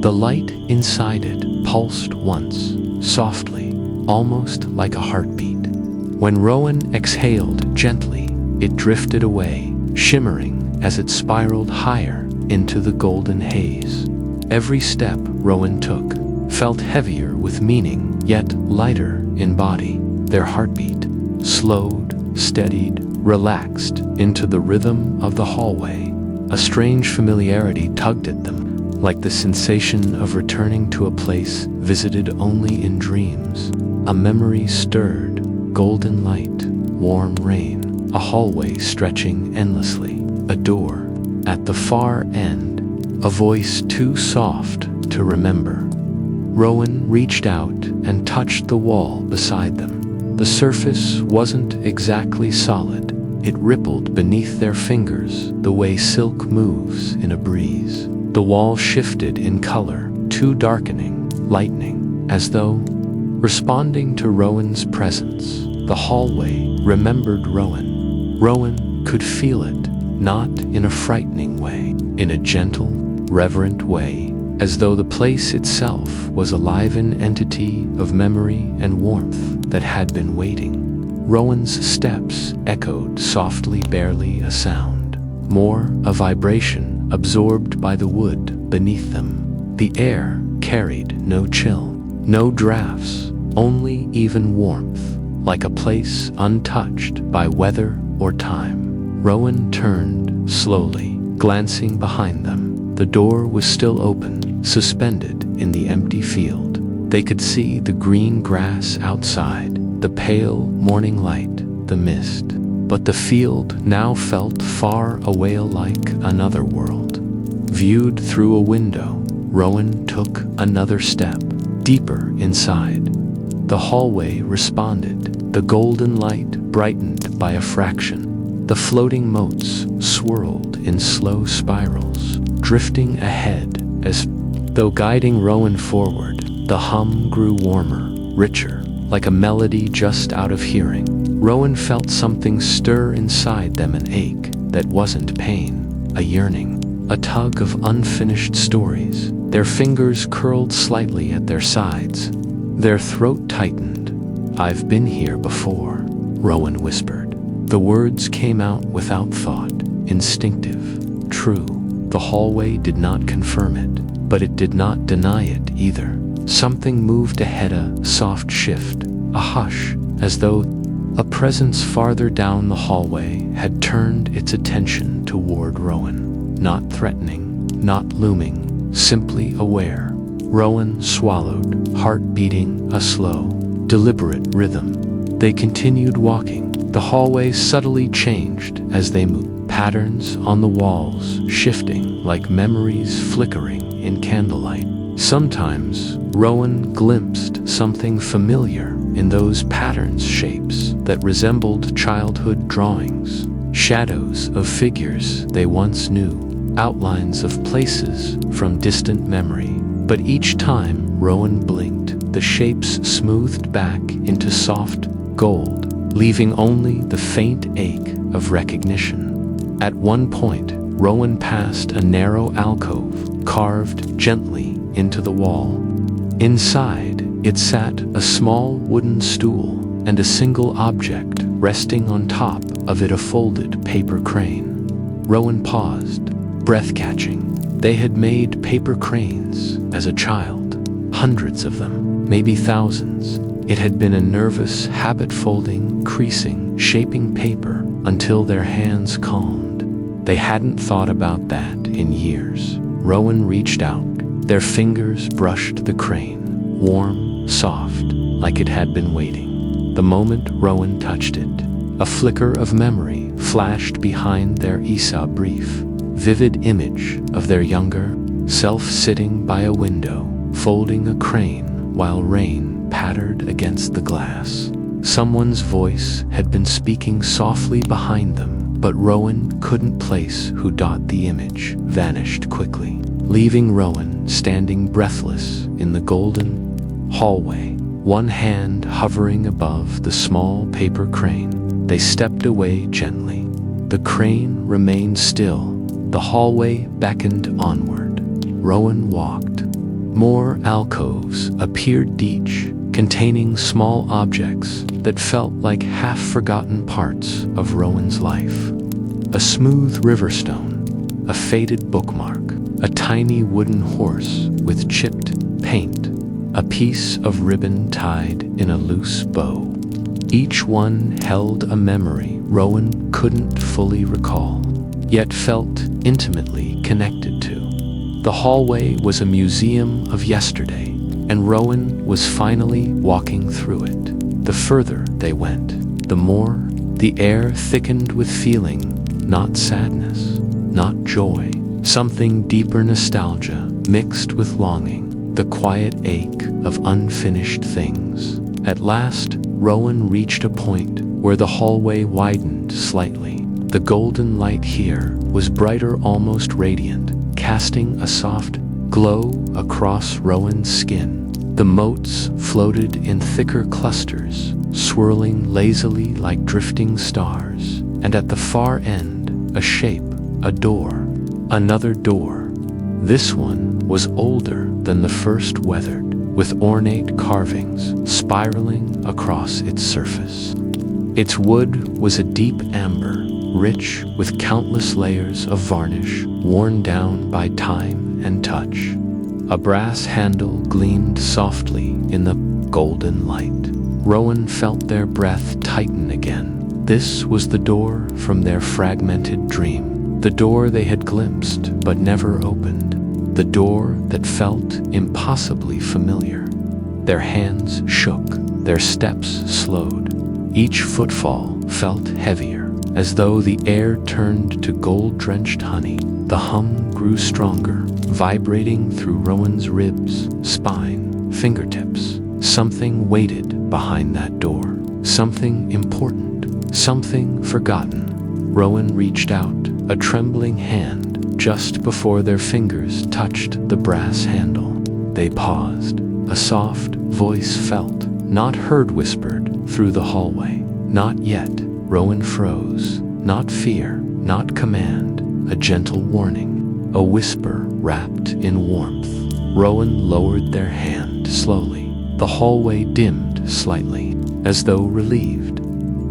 The light inside it pulsed once, softly, almost like a heartbeat. When Rowan exhaled gently, it drifted away, shimmering as it spiraled higher into the golden haze. Every step Rowan took felt heavier with meaning, yet lighter in body. Their heartbeat slowed, steadied, relaxed into the rhythm of the hallway. A strange familiarity tugged at them, like the sensation of returning to a place visited only in dreams. A memory stirred, golden light, warm rain, a hallway stretching endlessly, a door at the far end, a voice too soft to remember. Rowan reached out and touched the wall beside them. The surface wasn't exactly solid. It rippled beneath their fingers the way silk moves in a breeze. The wall shifted in color, too darkening, lightening, as though responding to Rowan's presence. The hallway remembered Rowan. Rowan could feel it, not in a frightening way, in a gentle, reverent way, as though the place itself was a live-in entity of memory and warmth that had been waiting. Rowan's steps echoed softly, barely a sound, more a vibration absorbed by the wood beneath them. The air carried no chill, no drafts, only even warmth, like a place untouched by weather or time. Rowan turned slowly, glancing behind them. The door was still open, suspended in the empty field. They could see the green grass outside, the pale morning light, the mist. But the field now felt far away, like another world. Viewed through a window, Rowan took another step, deeper inside. The hallway responded, the golden light brightened by a fraction. The floating motes swirled in slow spirals, drifting ahead as though guiding Rowan forward. The hum grew warmer, richer, like a melody just out of hearing. Rowan felt something stir inside them, an ache that wasn't pain, a yearning, a tug of unfinished stories. Their fingers curled slightly at their sides. Their throat tightened. "I've been here before," Rowan whispered. The words came out without thought, instinctive, true. The hallway did not confirm it, but it did not deny it either. Something moved ahead, a soft shift, a hush, as though a presence farther down the hallway had turned its attention toward Rowan. Not threatening, not looming, simply aware. Rowan swallowed, heart beating a slow, deliberate rhythm. They continued walking. The hallway subtly changed as they moved. Patterns on the walls shifting like memories flickering in candlelight. Sometimes Rowan glimpsed something familiar in those patterns, shapes that resembled childhood drawings, shadows of figures they once knew, outlines of places from distant memory. But each time Rowan blinked, the shapes smoothed back into soft gold, leaving only the faint ache of recognition. At one point, Rowan passed a narrow alcove, carved gently into the wall. Inside, it sat a small wooden stool, and a single object resting on top of it, a folded paper crane. Rowan paused, breath-catching. They had made paper cranes as a child, hundreds of them, maybe thousands. It had been a nervous habit, folding, creasing, shaping paper until their hands calmed. They hadn't thought about that in years. Rowan reached out. Their fingers brushed the crane, warm, soft, like it had been waiting. The moment Rowan touched it, a flicker of memory flashed behind their Esau brief, vivid image of their younger self sitting by a window, folding a crane while rain pattered against the glass. Someone's voice had been speaking softly behind them, but Rowan couldn't place who. The image vanished quickly, leaving Rowan standing breathless in the golden hallway, one hand hovering above the small paper crane, They stepped away gently. The crane remained still. The hallway beckoned onward. Rowan walked. More alcoves appeared, each containing small objects that felt like half-forgotten parts of Rowan's life. A smooth riverstone, a faded bookmark, a tiny wooden horse with chipped paint, a piece of ribbon tied in a loose bow. Each one held a memory Rowan couldn't fully recall, yet felt intimately connected to. The hallway was a museum of yesterday, and Rowan was finally walking through it. The further they went, the more the air thickened with feeling, not sadness, not joy, something deeper, nostalgia mixed with longing, the quiet ache of unfinished things. At last, Rowan reached a point where the hallway widened slightly. The golden light here was brighter, almost radiant, casting a soft glow across Rowan's skin. The motes floated in thicker clusters, swirling lazily like drifting stars, and at the far end, a shape, a door, another door. This one was older than the first, weathered, with ornate carvings spiraling across its surface. Its wood was a deep amber, rich with countless layers of varnish worn down by time and touch. A brass handle gleamed softly in the golden light. Rowan felt their breath tighten again. This was the door from their fragmented dream, the door they had glimpsed but never opened, the door that felt impossibly familiar. Their hands shook, their steps slowed. Each footfall felt heavier, as though the air turned to gold-drenched honey. The hum grew stronger, vibrating through Rowan's ribs, spine, fingertips. Something waited behind that door, something important, something forgotten. Rowan reached out, a trembling hand, just before their fingers touched the brass handle. They paused. A soft voice felt, not heard, whispered through the hallway. Not yet. Rowan froze. Not fear, not command, a gentle warning, a whisper wrapped in warmth. Rowan lowered their hand slowly. The hallway dimmed slightly, as though relieved.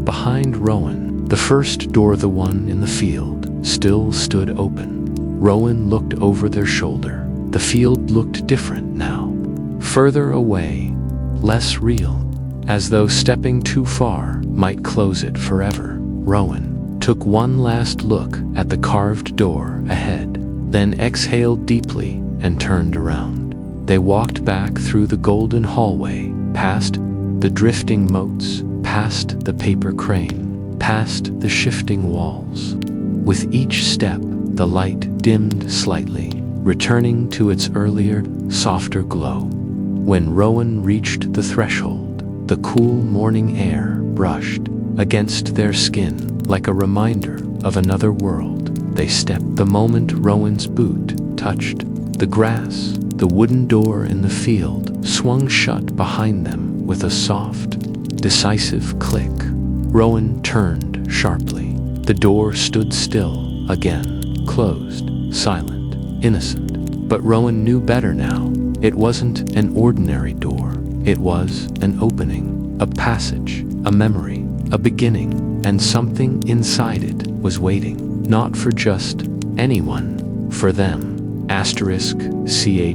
Behind Rowan, the first door, the one in the field, still stood open. Rowan looked over their shoulder. The field looked different now. Further away, less real, as though stepping too far might close it forever. Rowan took one last look at the carved door ahead, then exhaled deeply and turned around. They walked back through the golden hallway, past the drifting motes, past the paper crane, past the shifting walls. With each step, the light dimmed slightly, returning to its earlier, softer glow. When Rowan reached the threshold, the cool morning air brushed against their skin like a reminder of another world. They stepped. The moment Rowan's boot touched the grass, the wooden door in the field swung shut behind them with a soft, decisive click. Rowan turned sharply. The door stood still again, closed, silent, innocent. But Rowan knew better now. It wasn't an ordinary door. It was an opening, a passage, a memory, a beginning, and something inside it was waiting, not for just anyone, for them. *CH6***,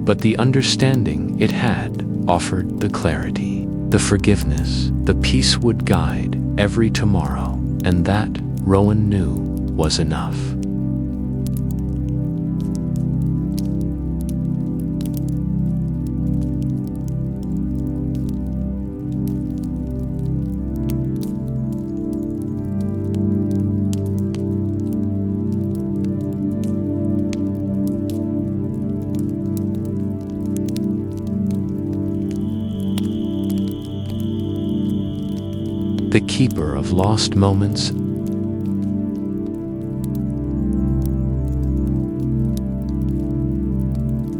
but the understanding it had offered the clarity, the forgiveness, the peace would guide every tomorrow, and that, Rowan knew, was enough. The keeper of lost moments.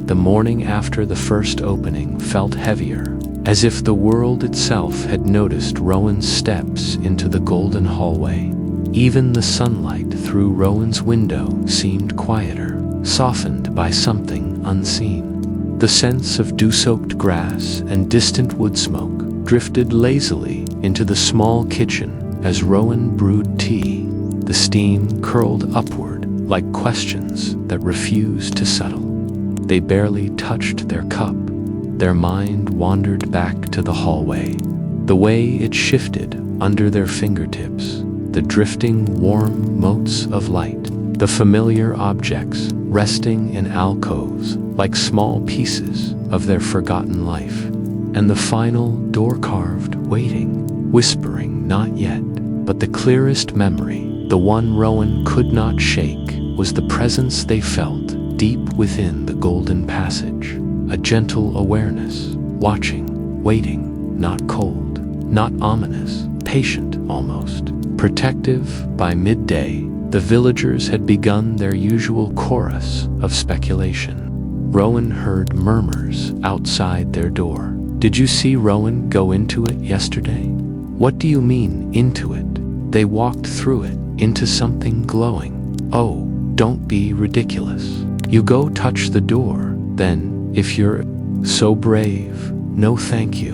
The morning after the first opening felt heavier, as if the world itself had noticed Rowan's steps into the golden hallway. Even the sunlight through Rowan's window seemed quieter, softened by something unseen. The sense of dew-soaked grass and distant wood smoke drifted lazily into the small kitchen as Rowan brewed tea. The steam curled upward like questions that refused to settle. They barely touched their cup. Their mind wandered back to the hallway, the way it shifted under their fingertips, the drifting warm motes of light, the familiar objects resting in alcoves like small pieces of their forgotten life, and the final door-carved waiting, whispering not yet. But the clearest memory, the one Rowan could not shake, was the presence they felt deep within the golden passage, a gentle awareness, watching, waiting, not cold, not ominous, patient almost. Protective, by midday, the villagers had begun their usual chorus of speculation. Rowan heard murmurs outside their door. "Did you see Rowan go into it yesterday?" "What do you mean, into it?" "They walked through it, into something glowing." "Oh, don't be ridiculous. You go touch the door, then, if you're so brave." "No thank you."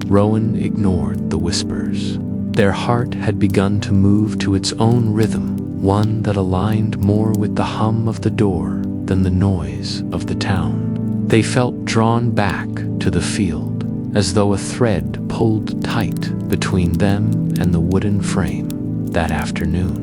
Rowan ignored the whispers. Their heart had begun to move to its own rhythm, one that aligned more with the hum of the door than the noise of the town. They felt drawn back to the field, as though a thread pulled tight between them and the wooden frame. That afternoon,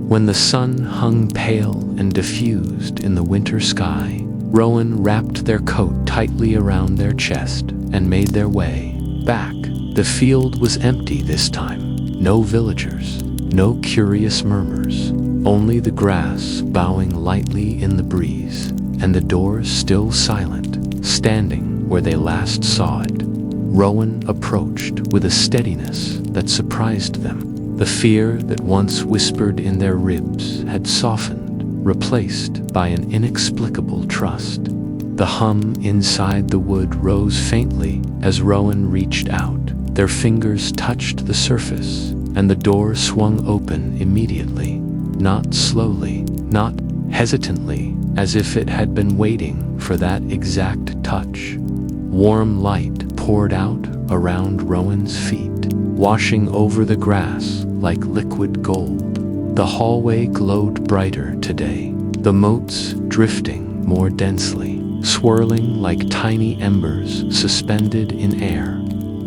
when the sun hung pale and diffused in the winter sky, Rowan wrapped their coat tightly around their chest and made their way back. The field was empty this time. No villagers, no curious murmurs, only the grass bowing lightly in the breeze, and the door still silent, standing where they last saw it. Rowan approached with a steadiness that surprised them. The fear that once whispered in their ribs had softened, replaced by an inexplicable trust. The hum inside the wood rose faintly as Rowan reached out. Their fingers touched the surface, and the door swung open immediately, not slowly, not hesitantly, as if it had been waiting for that exact touch. Warm light poured out around Rowan's feet, washing over the grass like liquid gold. The hallway glowed brighter today, the motes drifting more densely, swirling like tiny embers suspended in air.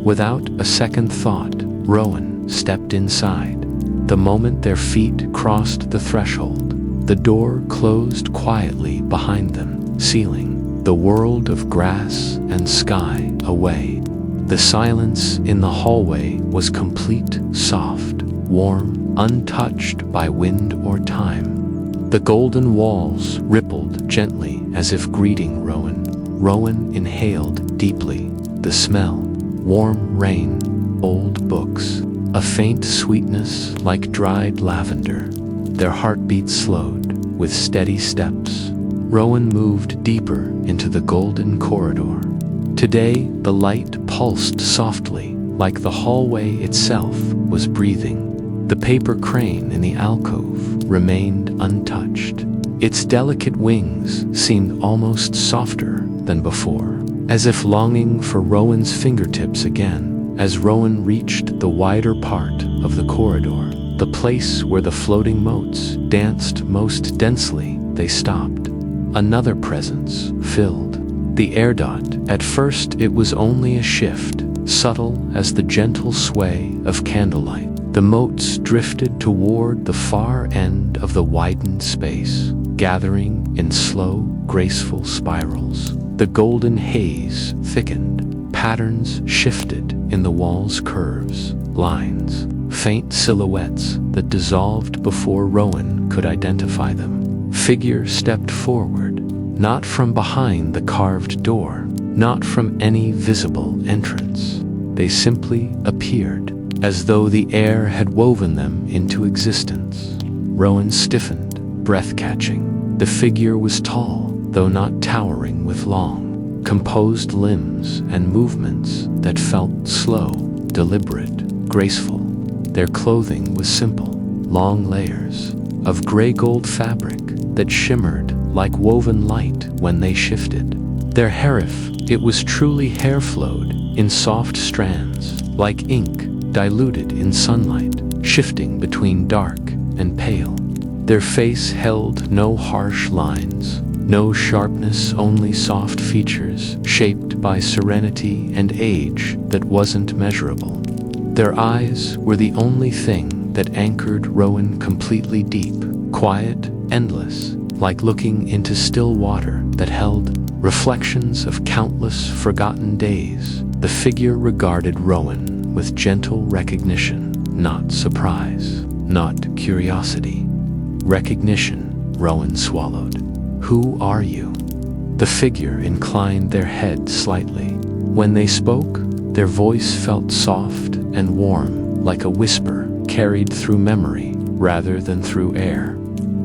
Without a second thought, Rowan stepped inside. The moment their feet crossed the threshold, the door closed quietly behind them, sealing the world of grass and sky away. The silence in the hallway was complete, soft, warm, untouched by wind or time. The golden walls rippled gently as if greeting Rowan. Rowan inhaled deeply, the smell, warm rain, old books, a faint sweetness like dried lavender. Their heartbeats slowed with steady steps. Rowan moved deeper into the golden corridor. Today, the light pulsed softly, like the hallway itself was breathing. The paper crane in the alcove remained untouched. Its delicate wings seemed almost softer than before, as if longing for Rowan's fingertips again. As Rowan reached the wider part of the corridor, the place where the floating motes danced most densely, they stopped. Another presence filled the air dot. At first it was only a shift, subtle as the gentle sway of candlelight. The motes drifted toward the far end of the widened space, gathering in slow, graceful spirals. The golden haze thickened, patterns shifted in the wall's curves, lines, faint silhouettes that dissolved before Rowan could identify them. Figures stepped forward, not from behind the carved door, not from any visible entrance. They simply appeared, as though the air had woven them into existence. Rowan stiffened, breath-catching. The figure was tall, though not towering with long. composed limbs and movements that felt slow, deliberate, graceful. Their clothing was simple, long layers of gray-gold fabric that shimmered like woven light when they shifted. Their hair, if it was truly hair, flowed in soft strands, like ink diluted in sunlight, shifting between dark and pale. Their face held no harsh lines, no sharpness, only soft features shaped by serenity and age that wasn't measurable. Their eyes were the only thing that anchored Rowan completely, deep, quiet, endless, like looking into still water that held reflections of countless forgotten days. The figure regarded Rowan with gentle recognition, not surprise, not curiosity. Recognition, Rowan swallowed. "Who are you?" The figure inclined their head slightly. When they spoke, their voice felt soft and warm, like a whisper carried through memory rather than through air.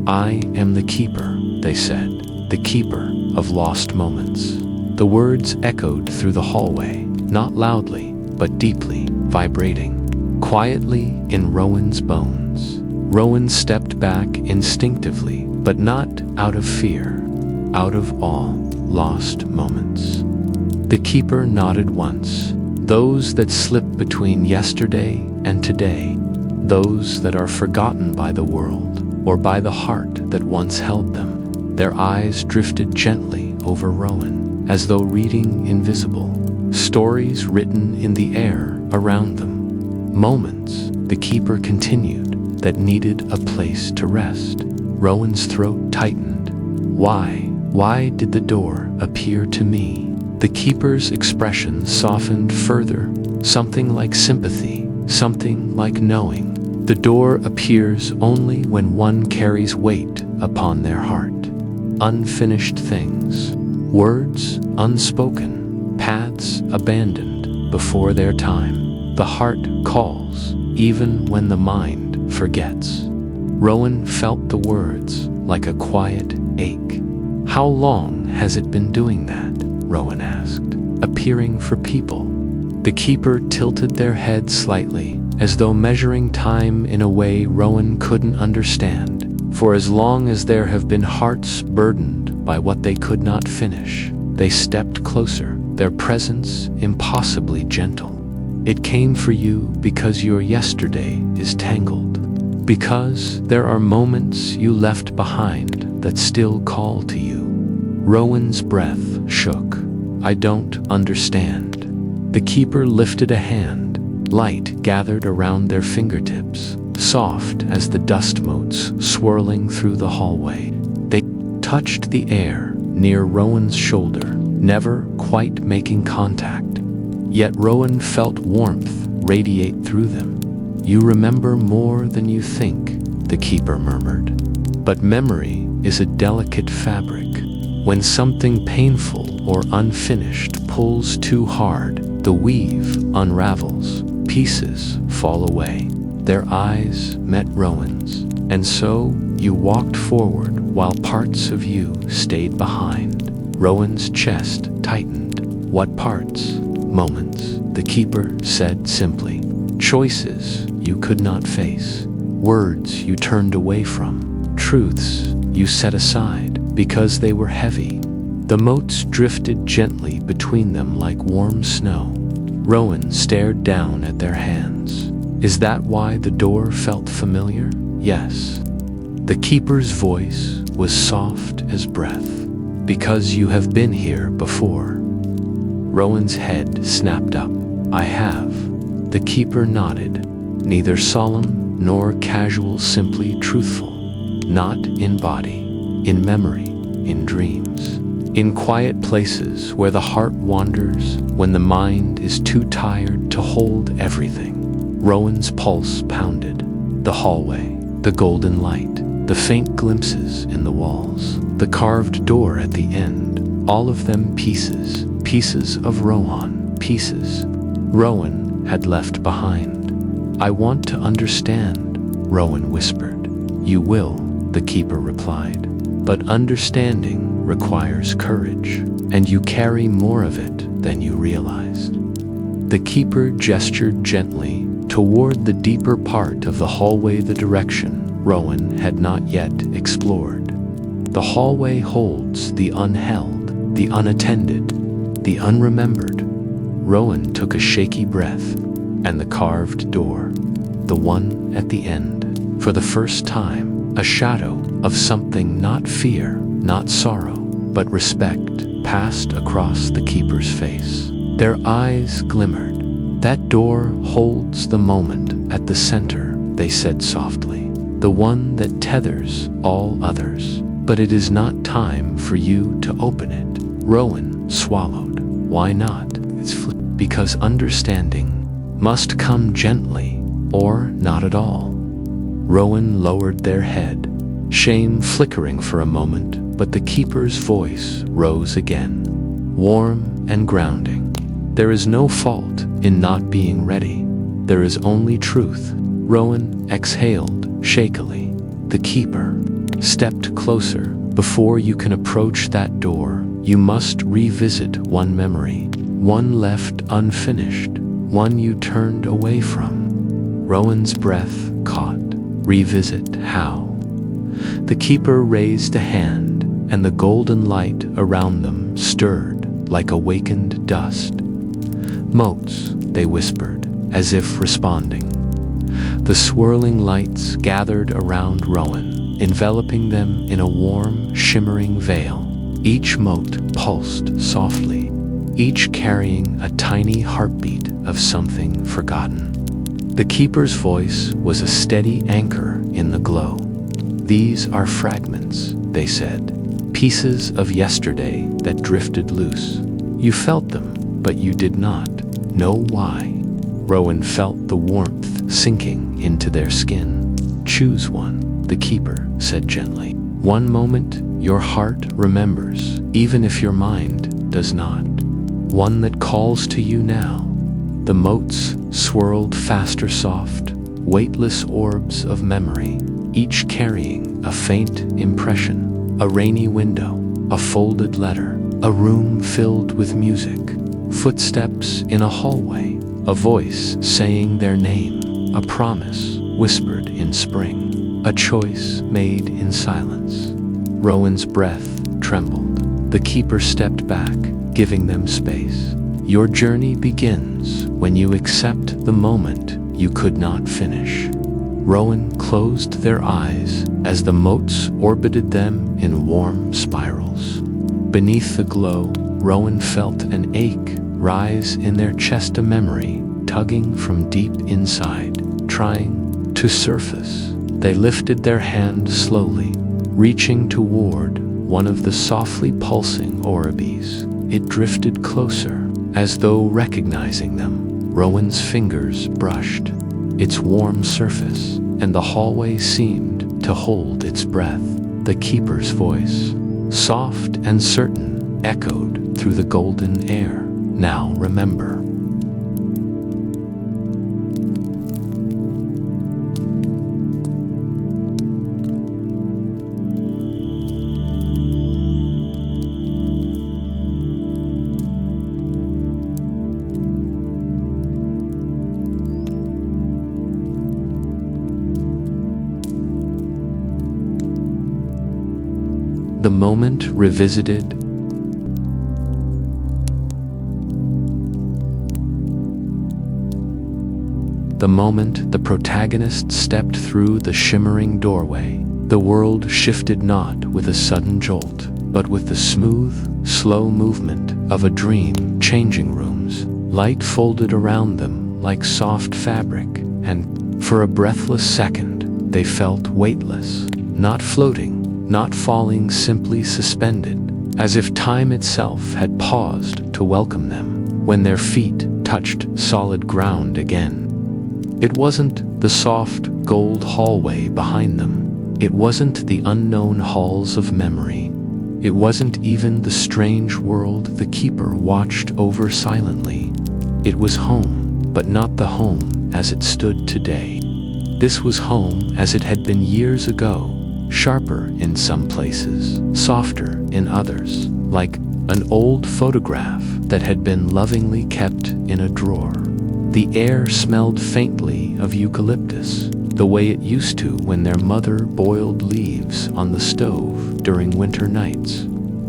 "I am the keeper," they said, "the keeper of lost moments." The words echoed through the hallway, not loudly, but deeply, vibrating, quietly in Rowan's bones. Rowan stepped back instinctively, but not out of fear, out of awe. Lost moments. The keeper nodded once. Those that slip between yesterday and today, those that are forgotten by the world or by the heart that once held them. Their eyes drifted gently over Rowan, as though reading invisible stories written in the air around them. Moments, the keeper continued, that needed a place to rest. Rowan's throat tightened. Why did the door appear to me? The keeper's expression softened further, something like sympathy, something like knowing. The door appears only when one carries weight upon their heart. Unfinished things, words unspoken, paths abandoned before their time. The heart calls, even when the mind forgets. Rowan felt the words like a quiet ache. "How long has it been doing that?" Rowan asked. "Appearing for people." The keeper tilted their head slightly, as though measuring time in a way Rowan couldn't understand. "For as long as there have been hearts burdened by what they could not finish." They stepped closer, their presence impossibly gentle. "It came for you because your yesterday is tangled. Because there are moments you left behind that still call to you." Rowan's breath shook. "I don't understand." The keeper lifted a hand. Light gathered around their fingertips, soft as the dust motes swirling through the hallway. They touched the air near Rowan's shoulder, never quite making contact. Yet Rowan felt warmth radiate through them. "You remember more than you think," the keeper murmured. "But memory is a delicate fabric. When something painful or unfinished pulls too hard, the weave unravels, pieces fall away." Their eyes met Rowan's, and so you walked forward while parts of you stayed behind. Rowan's chest tightened. "What parts?" "Moments," the keeper said simply. "Choices you could not face, words you turned away from, truths you set aside because they were heavy." The motes drifted gently between them like warm snow. Rowan stared down at their hands. "Is that why the door felt familiar?" "Yes." The keeper's voice was soft as breath. "Because you have been here before." Rowan's head snapped up. "I have." The keeper nodded, neither solemn nor casual, simply truthful. "Not in body, in memory, in dreams. In quiet places where the heart wanders when the mind is too tired to hold everything." Rowan's pulse pounded. The hallway, the golden light, the faint glimpses in the walls, the carved door at the end, all of them pieces of Rowan, pieces Rowan had left behind. "I want to understand," Rowan whispered. "You will," the keeper replied. But understanding requires courage, and you carry more of it than you realized. The keeper gestured gently toward the deeper part of the hallway, the direction Rowan had not yet explored. The hallway holds the unheld, the unattended, the unremembered. Rowan took a shaky breath, and the carved door, the one at the end, for the first time, a shadow of something, not fear, not sorrow, but respect, passed across the keeper's face. Their eyes glimmered. That door holds the moment at the center, they said softly, the one that tethers all others. But it is not time for you to open it. Rowan swallowed. Why not? Because understanding must come gently, or not at all. Rowan lowered their head, shame flickering for a moment, but the keeper's voice rose again, warm and grounding. There is no fault in not being ready. There is only truth. Rowan exhaled shakily. The keeper stepped closer. Before you can approach that door, you must revisit one memory, one left unfinished, one you turned away from. Rowan's breath caught. Revisit how? The keeper raised a hand, and the golden light around them stirred like awakened dust. Motes, they whispered, as if responding. The swirling lights gathered around Rowan, enveloping them in a warm, shimmering veil. Each mote pulsed softly, each carrying a tiny heartbeat of something forgotten. The keeper's voice was a steady anchor in the glow. These are fragments, they said, pieces of yesterday that drifted loose. You felt them, but you did not know why. Rowan felt the warmth sinking into their skin. Choose one, the keeper said gently. One moment your heart remembers, even if your mind does not. One that calls to you now. The motes swirled faster, soft, weightless orbs of memory, each carrying a faint impression. A rainy window, a folded letter, a room filled with music, footsteps in a hallway, a voice saying their name, a promise whispered in spring, a choice made in silence. Rowan's breath trembled. The keeper stepped back, giving them space. Your journey begins when you accept the moment you could not finish. Rowan closed their eyes as the motes orbited them in warm spirals. Beneath the glow, Rowan felt an ache rise in their chest, a memory tugging from deep inside, trying to surface. They lifted their hand slowly, reaching toward one of the softly pulsing orbes. It drifted closer, as though recognizing them. Rowan's fingers brushed its warm surface, and the hallway seemed to hold its breath. The keeper's voice, soft and certain, echoed through the golden air. Now remember. The moment revisited. The moment the protagonist stepped through the shimmering doorway, the world shifted not with a sudden jolt, but with the smooth, slow movement of a dream. Changing rooms, light folded around them like soft fabric, and for a breathless second, they felt weightless, not floating, not falling, simply suspended, as if time itself had paused to welcome them when their feet touched solid ground again. It wasn't the soft gold hallway behind them. It wasn't the unknown halls of memory. It wasn't even the strange world the keeper watched over silently. It was home, but not the home as it stood today. This was home as it had been years ago, sharper in some places, softer in others, like an old photograph that had been lovingly kept in a drawer. The air smelled faintly of eucalyptus, the way it used to when their mother boiled leaves on the stove during winter nights.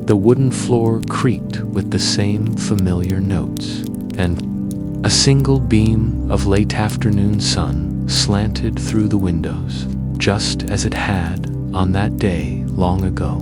The wooden floor creaked with the same familiar notes, and a single beam of late afternoon sun slanted through the windows, just as it had on that day long ago.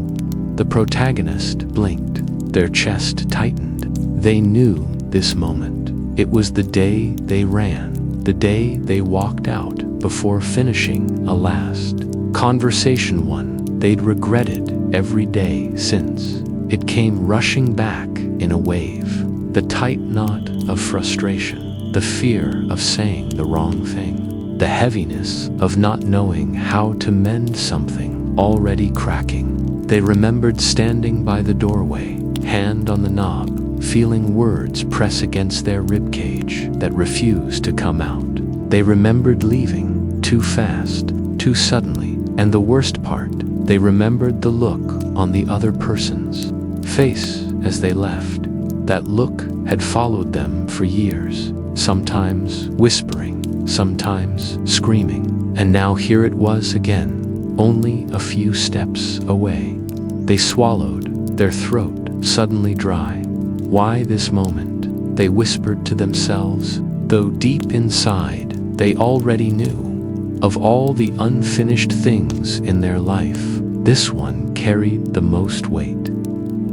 The protagonist blinked, their chest tightened. They knew this moment. It was the day they ran, the day they walked out before finishing a last conversation, one they'd regretted every day since. It came rushing back in a wave, the tight knot of frustration, the fear of saying the wrong thing, the heaviness of not knowing how to mend something already cracking. They remembered standing by the doorway, hand on the knob, feeling words press against their ribcage that refused to come out. They remembered leaving, too fast, too suddenly, and the worst part, they remembered the look on the other person's face as they left. That look had followed them for years, sometimes whispering, sometimes screaming, and now here it was again, only a few steps away. They swallowed, their throat suddenly dry. Why this moment? They whispered to themselves, though deep inside they already knew. Of all the unfinished things in their life, this one carried the most weight.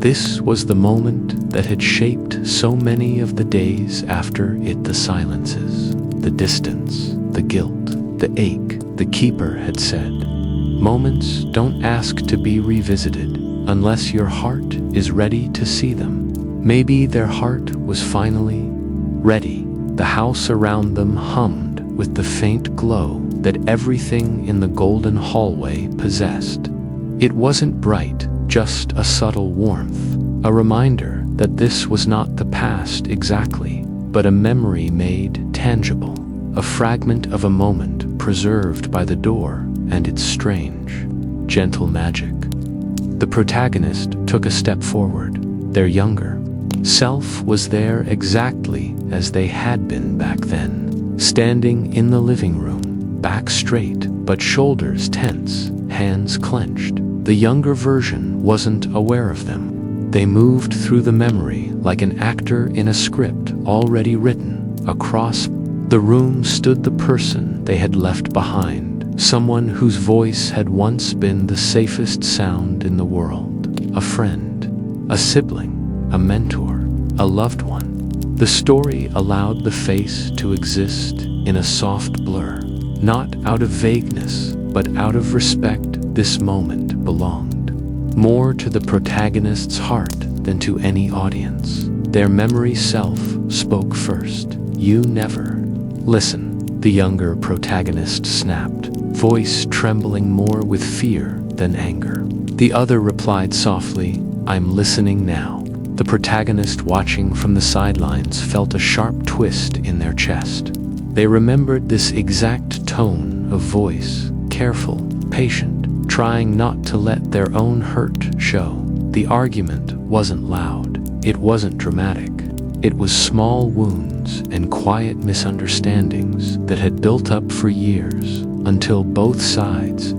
This was the moment that had shaped so many of the days after it, the silences, the distance, the guilt, the ache. The keeper had said, "Moments don't ask to be revisited unless your heart is ready to see them." Maybe their heart was finally ready. The house around them hummed with the faint glow that everything in the golden hallway possessed. It wasn't bright, just a subtle warmth, a reminder that this was not the past exactly, but a memory made tangible, a fragment of a moment preserved by the door and its strange, gentle magic. The protagonist took a step forward. Their younger self was there exactly as they had been back then, standing in the living room, back straight but shoulders tense, hands clenched. The younger version wasn't aware of them. They moved through the memory like an actor in a script already written. Across the room stood the person they had left behind, someone whose voice had once been the safest sound in the world. A friend, a sibling, a mentor, a loved one. The story allowed the face to exist in a soft blur, not out of vagueness, but out of respect. This moment belonged more to the protagonist's heart than to any audience. Their memory self spoke first. "You never listen," the younger protagonist snapped, voice trembling more with fear than anger. The other replied softly, "I'm listening now." The protagonist, watching from the sidelines, felt a sharp twist in their chest. They remembered this exact tone of voice, careful, patient, trying not to let their own hurt show. The argument wasn't loud, it wasn't dramatic. It was small wounds and quiet misunderstandings that had built up for years, until both sides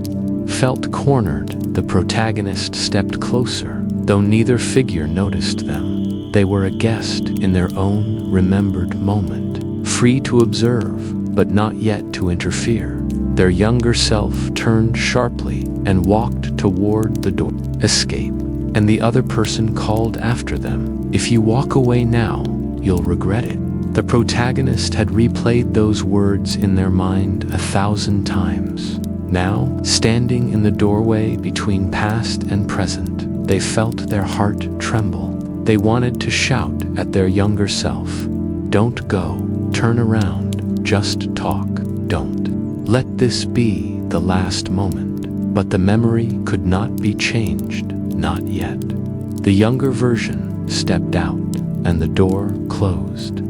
felt cornered. The protagonist stepped closer, though neither figure noticed them. They were a guest in their own remembered moment, free to observe, but not yet to interfere. Their younger self turned sharply and walked toward the door. "Escape," and the other person called after them, "If you walk away now, you'll regret it." The protagonist had replayed those words in their mind 1,000 times. Now, standing in the doorway between past and present, they felt their heart tremble. They wanted to shout at their younger self, "Don't go, turn around, just talk, don't. Let this be the last moment." But the memory could not be changed, not yet. The younger version stepped out, and the door closed.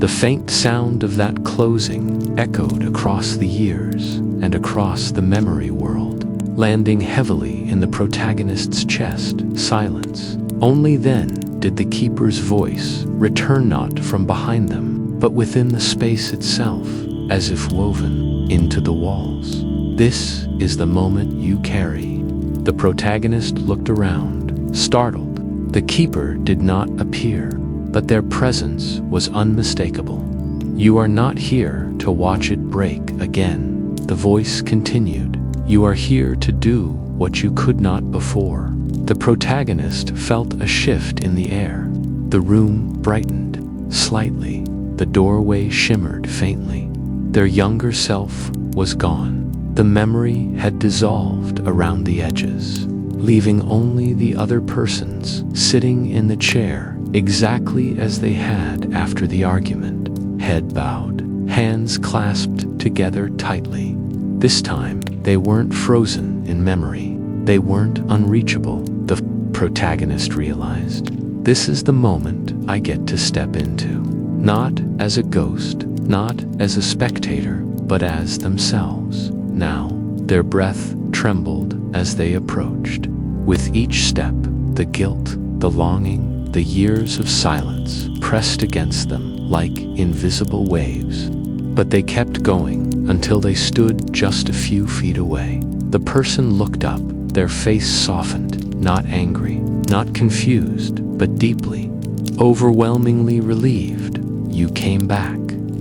The faint sound of that closing echoed across the years and across the memory world. landing heavily in the protagonist's chest. Silence. Only then did the keeper's voice return, not from behind them, but within the space itself, as if woven into the walls. This is the moment you carry. The protagonist looked around, startled. The keeper did not appear, but their presence was unmistakable. You are not here to watch it break again, the voice continued. You are here to do what you could not before. The protagonist felt a shift in the air. The room brightened slightly. The doorway shimmered faintly. Their younger self was gone. The memory had dissolved around the edges, leaving only the other persons sitting in the chair exactly as they had after the argument. Head bowed, hands clasped together tightly. This time, they weren't frozen in memory. They weren't unreachable, the protagonist realized. This is the moment I get to step into. Not as a ghost, not as a spectator, but as themselves. Now, their breath trembled as they approached. With each step, the guilt, the longing, the years of silence pressed against them like invisible waves. But they kept going until they stood just a few feet away. The person looked up, their face softened, not angry, not confused, but deeply, overwhelmingly relieved. You came back,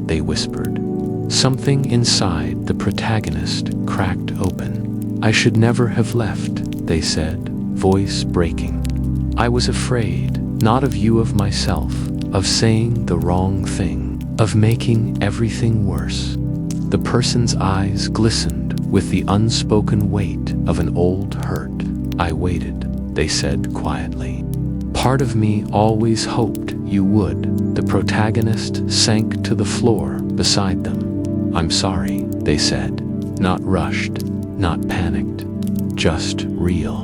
they whispered. Something inside the protagonist cracked open. I should never have left, they said, voice breaking. I was afraid, not of you, of myself, of saying the wrong thing, of making everything worse. The person's eyes glistened with the unspoken weight of an old hurt. I waited, they said quietly. Part of me always hoped you would. The protagonist sank to the floor beside them. I'm sorry, they said, not rushed, not panicked, just real.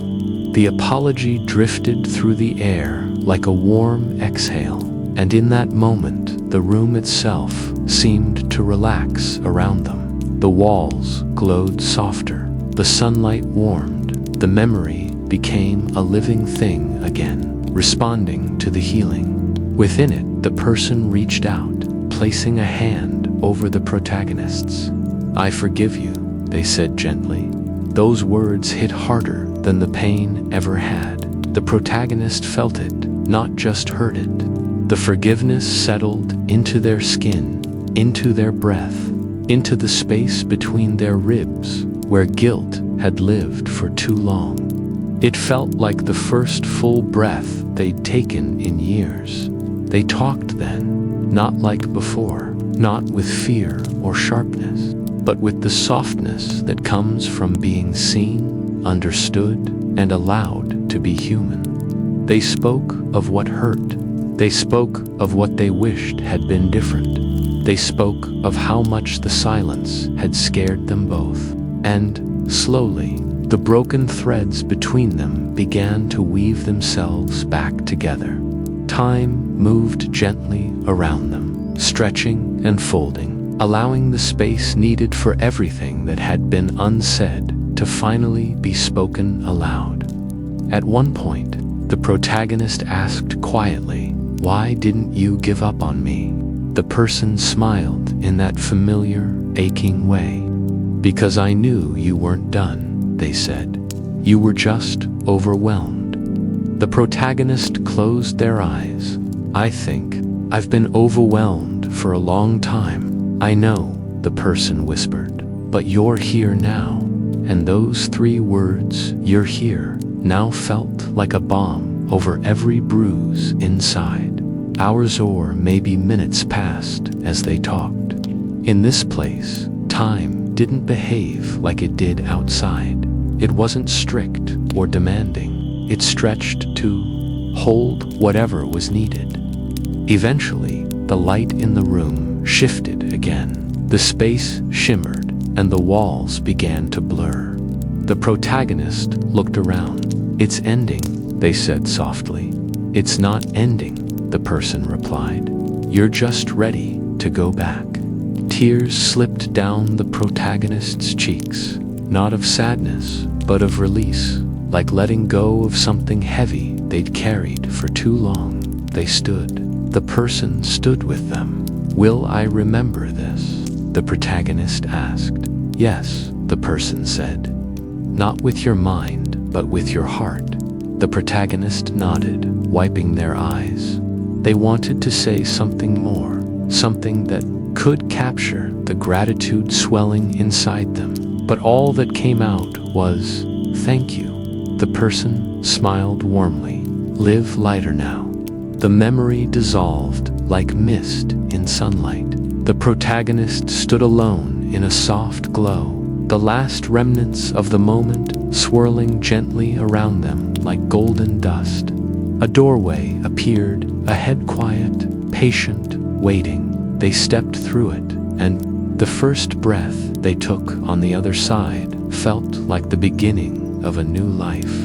The apology drifted through the air like a warm exhale, and in that moment, the room itself seemed to relax around them. The walls glowed softer, the sunlight warmed, the memory became a living thing again, responding to the healing. Within it, the person reached out, placing a hand over the protagonist's. I forgive you, they said gently. Those words hit harder than the pain ever had. The protagonist felt it, not just heard it. The forgiveness settled into their skin, into their breath, into the space between their ribs, where guilt had lived for too long. It felt like the first full breath they'd taken in years. They talked then, not like before, not with fear or sharpness, but with the softness that comes from being seen, understood, and allowed to be human. They spoke of what hurt. They spoke of what they wished had been different. They spoke of how much the silence had scared them both. And, slowly, the broken threads between them began to weave themselves back together. Time moved gently around them, stretching and folding, allowing the space needed for everything that had been unsaid to finally be spoken aloud. At one point, the protagonist asked quietly, "Why didn't you give up on me?" The person smiled in that familiar, aching way. "Because I knew you weren't done," they said. "You were just overwhelmed." The protagonist closed their eyes. "I think I've been overwhelmed for a long time." "I know," the person whispered, "but you're here now." And those three words, "you're here," now felt like a balm over every bruise inside. Hours or maybe minutes passed as they talked. In this place, time didn't behave like it did outside. It wasn't strict or demanding. It stretched to hold whatever was needed. Eventually, the light in the room shifted again. The space shimmered, and the walls began to blur. The protagonist looked around. "It's ending," they said softly. "It's not ending," the person replied. "You're just ready to go back." Tears slipped down the protagonist's cheeks, not of sadness but of release, like letting go of something heavy they'd carried for too long. They stood. The person stood with them. "Will I remember this?" the protagonist asked. "Yes," the person said. "Not with your mind, but with your heart." The protagonist nodded, wiping their eyes. They wanted to say something more, something that could capture the gratitude swelling inside them. But all that came out was, "Thank you." The person smiled warmly. "Live lighter now." The memory dissolved like mist in sunlight. The protagonist stood alone in a soft glow, the last remnants of the moment swirling gently around them like golden dust. A doorway appeared, a head quiet, patient, waiting. They stepped through it, and the first breath they took on the other side felt like the beginning of a new life.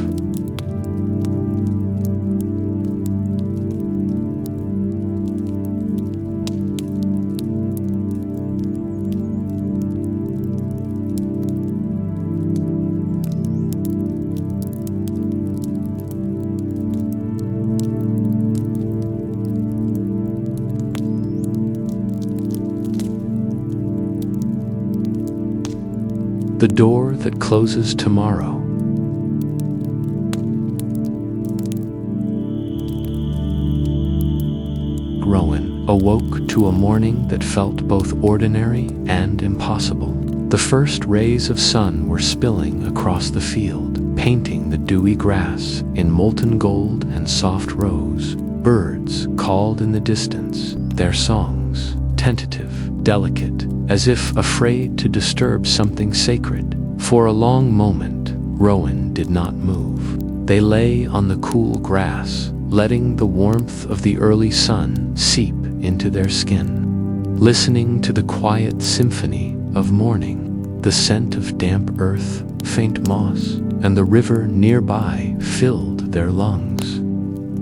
The door that closes tomorrow. Rowan awoke to a morning that felt both ordinary and impossible. The first rays of sun were spilling across the field, painting the dewy grass in molten gold and soft rose. Birds called in the distance, their songs tentative, delicate, as if afraid to disturb something sacred. For a long moment, Rowan did not move. They lay on the cool grass, letting the warmth of the early sun seep into their skin, listening to the quiet symphony of morning. The scent of damp earth, faint moss, and the river nearby filled their lungs.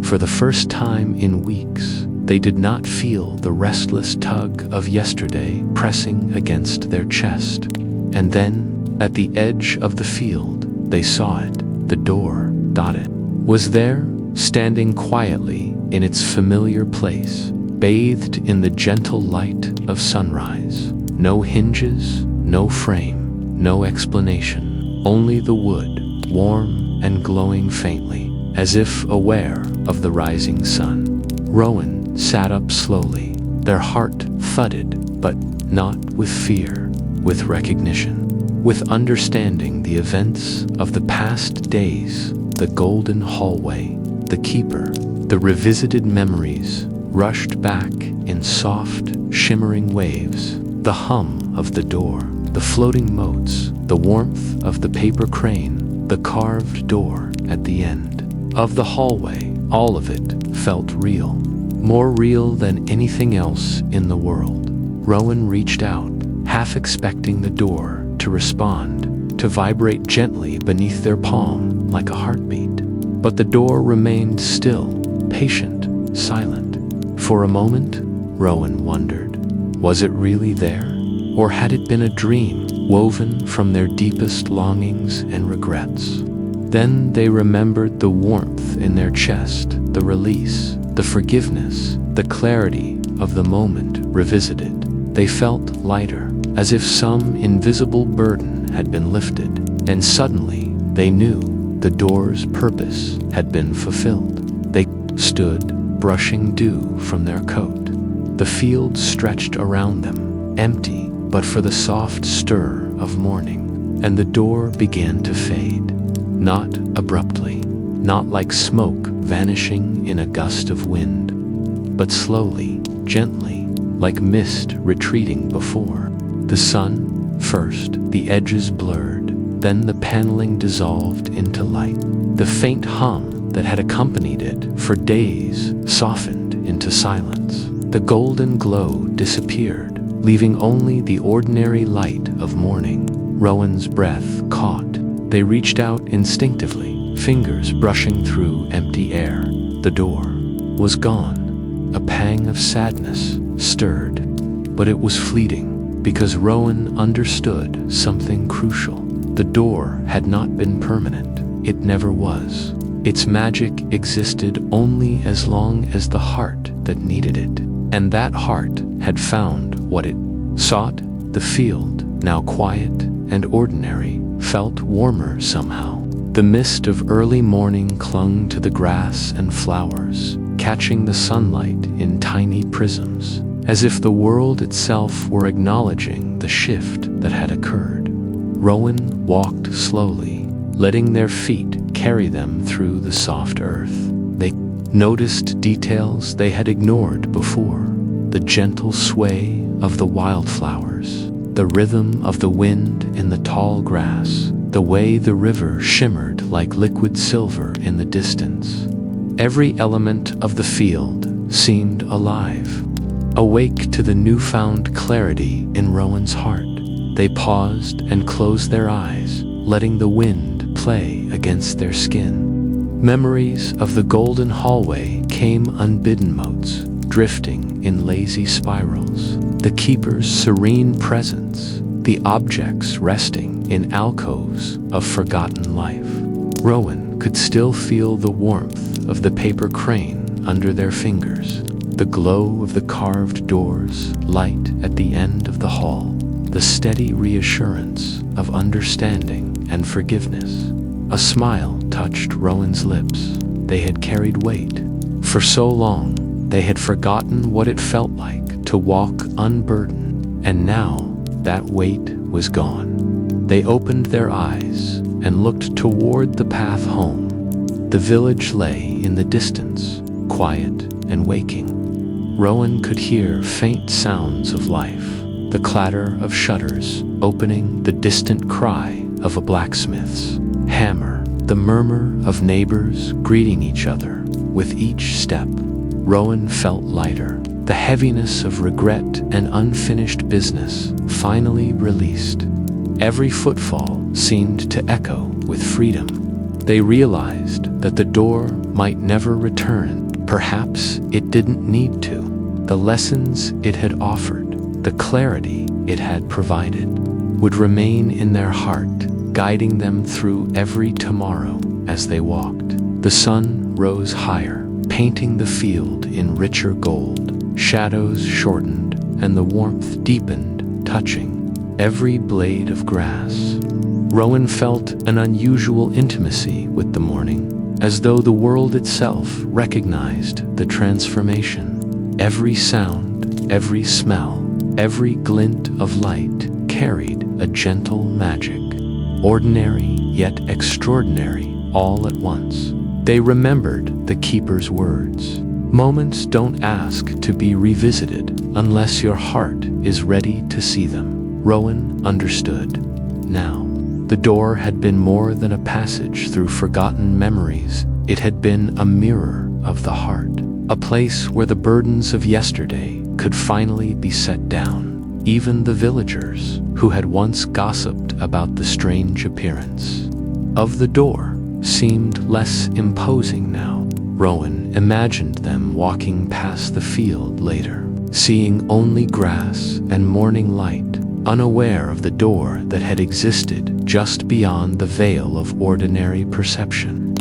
For the first time in weeks, they did not feel the restless tug of yesterday pressing against their chest. And then, at the edge of the field, they saw it. The door, Dotted, was there, standing quietly in its familiar place, bathed in the gentle light of sunrise. No hinges, no frame, no explanation. Only the wood, warm and glowing faintly, as if aware of the rising sun. Rowan sat up slowly. Their heart thudded, but not with fear, with recognition, with understanding the events of the past days, the golden hallway, the keeper, the revisited memories rushed back in soft, shimmering waves. The hum of the door, the floating motes, the warmth of the paper crane, the carved door at the end of the hallway, all of it felt real. More real than anything else in the world. Rowan reached out, half expecting the door to respond, to vibrate gently beneath their palm like a heartbeat. But the door remained still, patient, silent. For a moment, Rowan wondered, was it really there? Or had it been a dream woven from their deepest longings and regrets? Then they remembered the warmth in their chest, the release, the forgiveness, the clarity of the moment revisited. They felt lighter, as if some invisible burden had been lifted, and suddenly they knew the door's purpose had been fulfilled. They stood, brushing dew from their coat. The field stretched around them, empty but for the soft stir of morning, and the door began to fade. Not abruptly, not like smoke vanishing in a gust of wind, but slowly, gently, like mist retreating before. The sun, first, the edges blurred, then the paneling dissolved into light. The faint hum that had accompanied it for days softened into silence. The golden glow disappeared, leaving only the ordinary light of morning. Rowan's breath caught. They reached out instinctively, fingers brushing through empty air. The door was gone. A pang of sadness stirred, but it was fleeting, because Rowan understood something crucial. the door had not been permanent. It never was. Its magic existed only as long as the heart that needed it. And that heart had found what it sought. The field, now quiet and ordinary, felt warmer somehow. The mist of early morning clung to the grass and flowers, catching the sunlight in tiny prisms, as if the world itself were acknowledging the shift that had occurred. Rowan walked slowly, letting their feet carry them through the soft earth. They noticed details they had ignored before: the gentle sway of the wildflowers, the rhythm of the wind in the tall grass, the way the river shimmered like liquid silver in the distance. Every element of the field seemed alive, awake to the newfound clarity in Rowan's heart. They paused and closed their eyes, letting the wind play against their skin. Memories of the golden hallway came unbidden motes, drifting in lazy spirals. The keeper's serene presence, the objects resting in alcoves of forgotten life. Rowan could still feel the warmth of the paper crane under their fingers, the glow of the carved doors, light at the end of the hall, the steady reassurance of understanding and forgiveness. A smile touched Rowan's lips. They had carried weight. For so long, they had forgotten what it felt like to walk unburdened, and now that weight was gone. They opened their eyes and looked toward the path home. The village lay in the distance, quiet and waking. Rowan could hear faint sounds of life, the clatter of shutters opening, the distant cry of a blacksmith's hammer, the murmur of neighbors greeting each other. With each step, Rowan felt lighter, the heaviness of regret and unfinished business finally released. Every footfall seemed to echo with freedom. They realized that the door might never return. Perhaps it didn't need to. The lessons it had offered, the clarity it had provided, would remain in their heart, guiding them through every tomorrow as they walked. The sun rose higher, painting the field in richer gold. Shadows shortened, and the warmth deepened, touching every blade of grass. Rowan felt an unusual intimacy with the morning, as though the world itself recognized the transformation. Every sound, every smell, every glint of light carried a gentle magic, ordinary yet extraordinary all at once. They remembered the keeper's words. Moments don't ask to be revisited unless your heart is ready to see them. Rowan understood. Now, the door had been more than a passage through forgotten memories. It had been a mirror of the heart, a place where the burdens of yesterday could finally be set down. Even the villagers, who had once gossiped about the strange appearance of the door, seemed less imposing now. Rowan imagined them walking past the field later, seeing only grass and morning light, unaware of the door that had existed just beyond the veil of ordinary perception.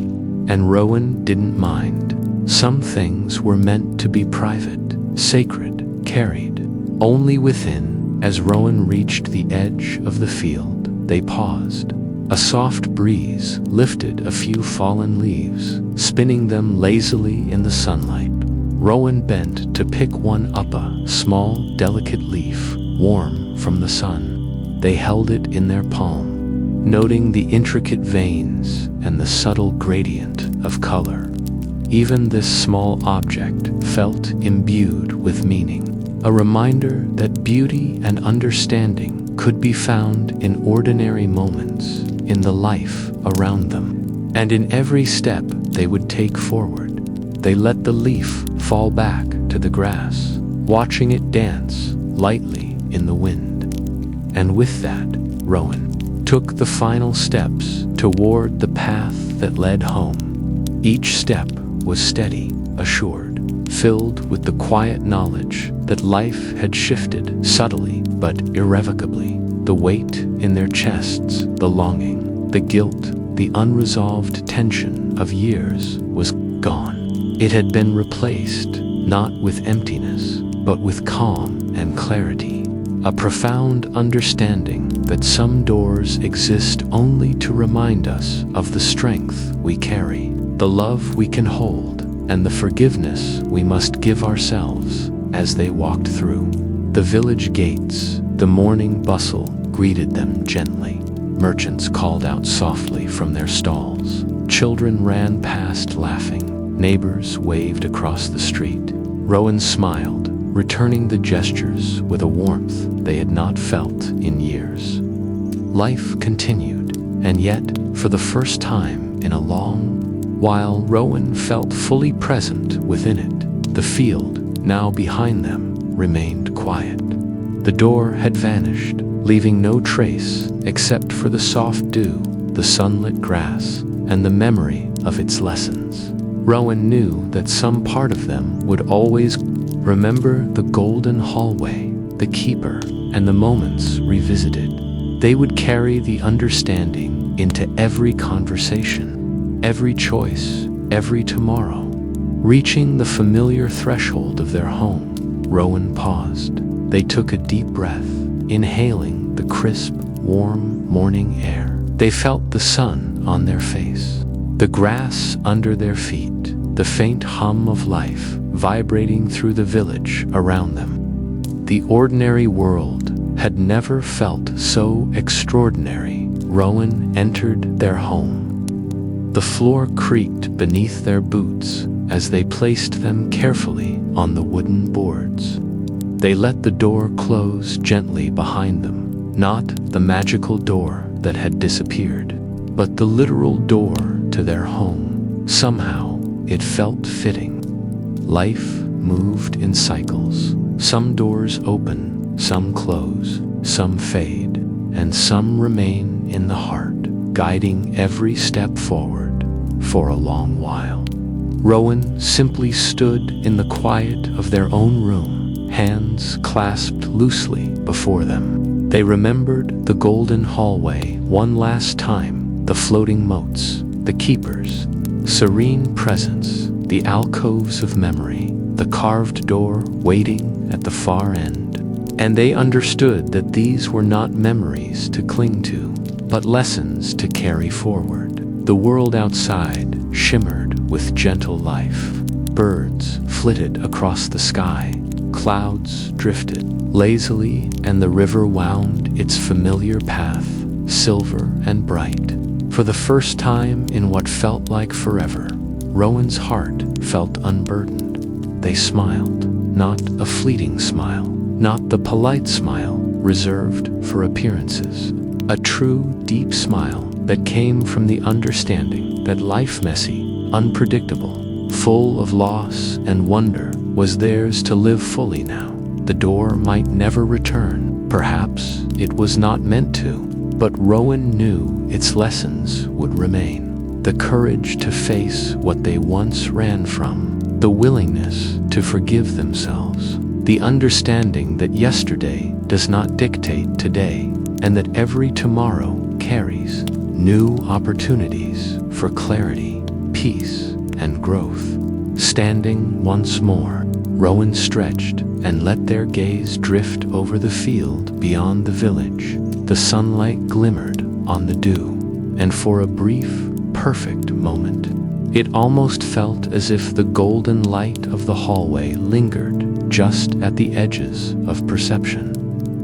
And Rowan didn't mind. Some things were meant to be private, sacred, carried only within. As Rowan reached the edge of the field, they paused. A soft breeze lifted a few fallen leaves, spinning them lazily in the sunlight. Rowan bent to pick one up, a small, delicate leaf, warm from the sun. They held it in their palm, noting the intricate veins and the subtle gradient of color. Even this small object felt imbued with meaning, a reminder that beauty and understanding could be found in ordinary moments, in the life around them, and in every step they would take forward. They let the leaf fall back to the grass, watching it dance lightly in the wind. And with that, Rowan took the final steps toward the path that led home. Each step was steady, assured, filled with the quiet knowledge that life had shifted subtly but irrevocably. The weight in their chests, the longing, the guilt, the unresolved tension of years was gone. It had been replaced, not with emptiness, but with calm and clarity. A profound understanding that some doors exist only to remind us of the strength we carry, the love we can hold, and the forgiveness we must give ourselves as they walked through. The village gates, the morning bustle greeted them gently. Merchants called out softly from their stalls. Children ran past laughing. Neighbors waved across the street. Rowan smiled, returning the gestures with a warmth they had not felt in years. Life continued, and yet, for the first time in a long while, Rowan felt fully present within it. The field, now behind them, remained quiet. The door had vanished, leaving no trace except for the soft dew, the sunlit grass, and the memory of its lessons. Rowan knew that some part of them would always remember the golden hallway, the keeper, and the moments revisited. They would carry the understanding into every conversation, every choice, every tomorrow. Reaching the familiar threshold of their home, Rowan paused. They took a deep breath, inhaling the crisp, warm morning air. They felt the sun on their face, the grass under their feet, the faint hum of life vibrating through the village around them. The ordinary world had never felt so extraordinary. Rowan entered their home. The floor creaked beneath their boots as they placed them carefully on the wooden boards. They let the door close gently behind them, not the magical door that had disappeared, but the literal door to their home. Somehow, it felt fitting. Life moved in cycles. Some doors open, some close, some fade, and some remain in the heart, guiding every step forward for a long while. Rowan simply stood in the quiet of their own room, hands clasped loosely before them. They remembered the golden hallway one last time, the floating moats, the keepers, serene presence, the alcoves of memory, the carved door waiting at the far end. And they understood that these were not memories to cling to, but lessons to carry forward. The world outside shimmered with gentle life. Birds flitted across the sky. Clouds drifted lazily, and the river wound its familiar path, silver and bright. For the first time in what felt like forever, Rowan's heart felt unburdened. They smiled, not a fleeting smile, not the polite smile reserved for appearances. A true, deep smile that came from the understanding that life, messy, unpredictable, full of loss and wonder, was theirs to live fully now. The door might never return. Perhaps it was not meant to, but Rowan knew its lessons would remain. The courage to face what they once ran from, the willingness to forgive themselves, the understanding that yesterday does not dictate today, and that every tomorrow carries new opportunities for clarity, peace, and growth. Standing once more, Rowan stretched and let their gaze drift over the field beyond the village. The sunlight glimmered on the dew, and for a brief, perfect moment, it almost felt as if the golden light of the hallway lingered just at the edges of perception.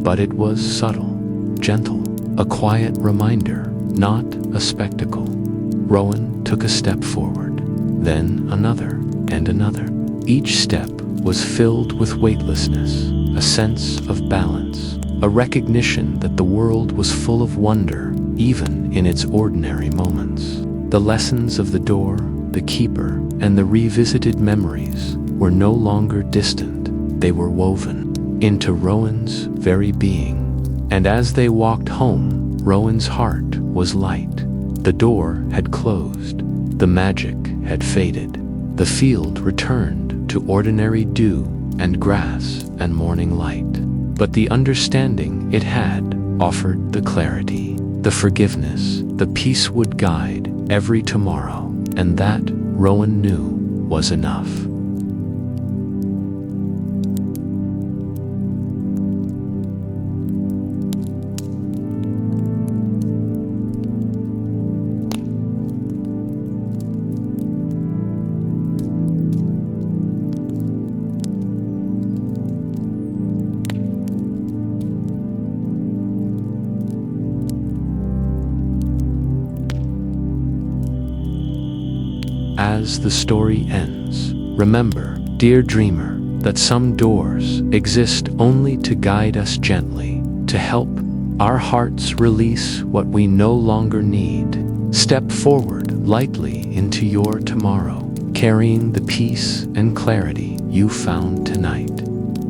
But it was subtle, gentle, a quiet reminder, not a spectacle. Rowan took a step forward, then another and another. Each step was filled with weightlessness, a sense of balance, a recognition that the world was full of wonder, even in its ordinary moments. The lessons of the door, the keeper, and the revisited memories were no longer distant. They were woven into Rowan's very being. And as they walked home, Rowan's heart was light. The door had closed. The magic had faded. The field returned to ordinary dew and grass and morning light. But the understanding it had offered the clarity, the forgiveness, the peace would guide every tomorrow, and that, Rowan knew, was enough. As the story ends, remember, dear dreamer, that some doors exist only to guide us gently, to help our hearts release what we no longer need. Step forward lightly into your tomorrow, carrying the peace and clarity you found tonight.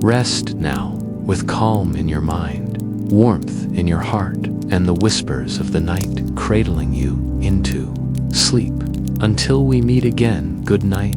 Rest now with calm in your mind, warmth in your heart, and the whispers of the night cradling you into sleep. Until we meet again, good night,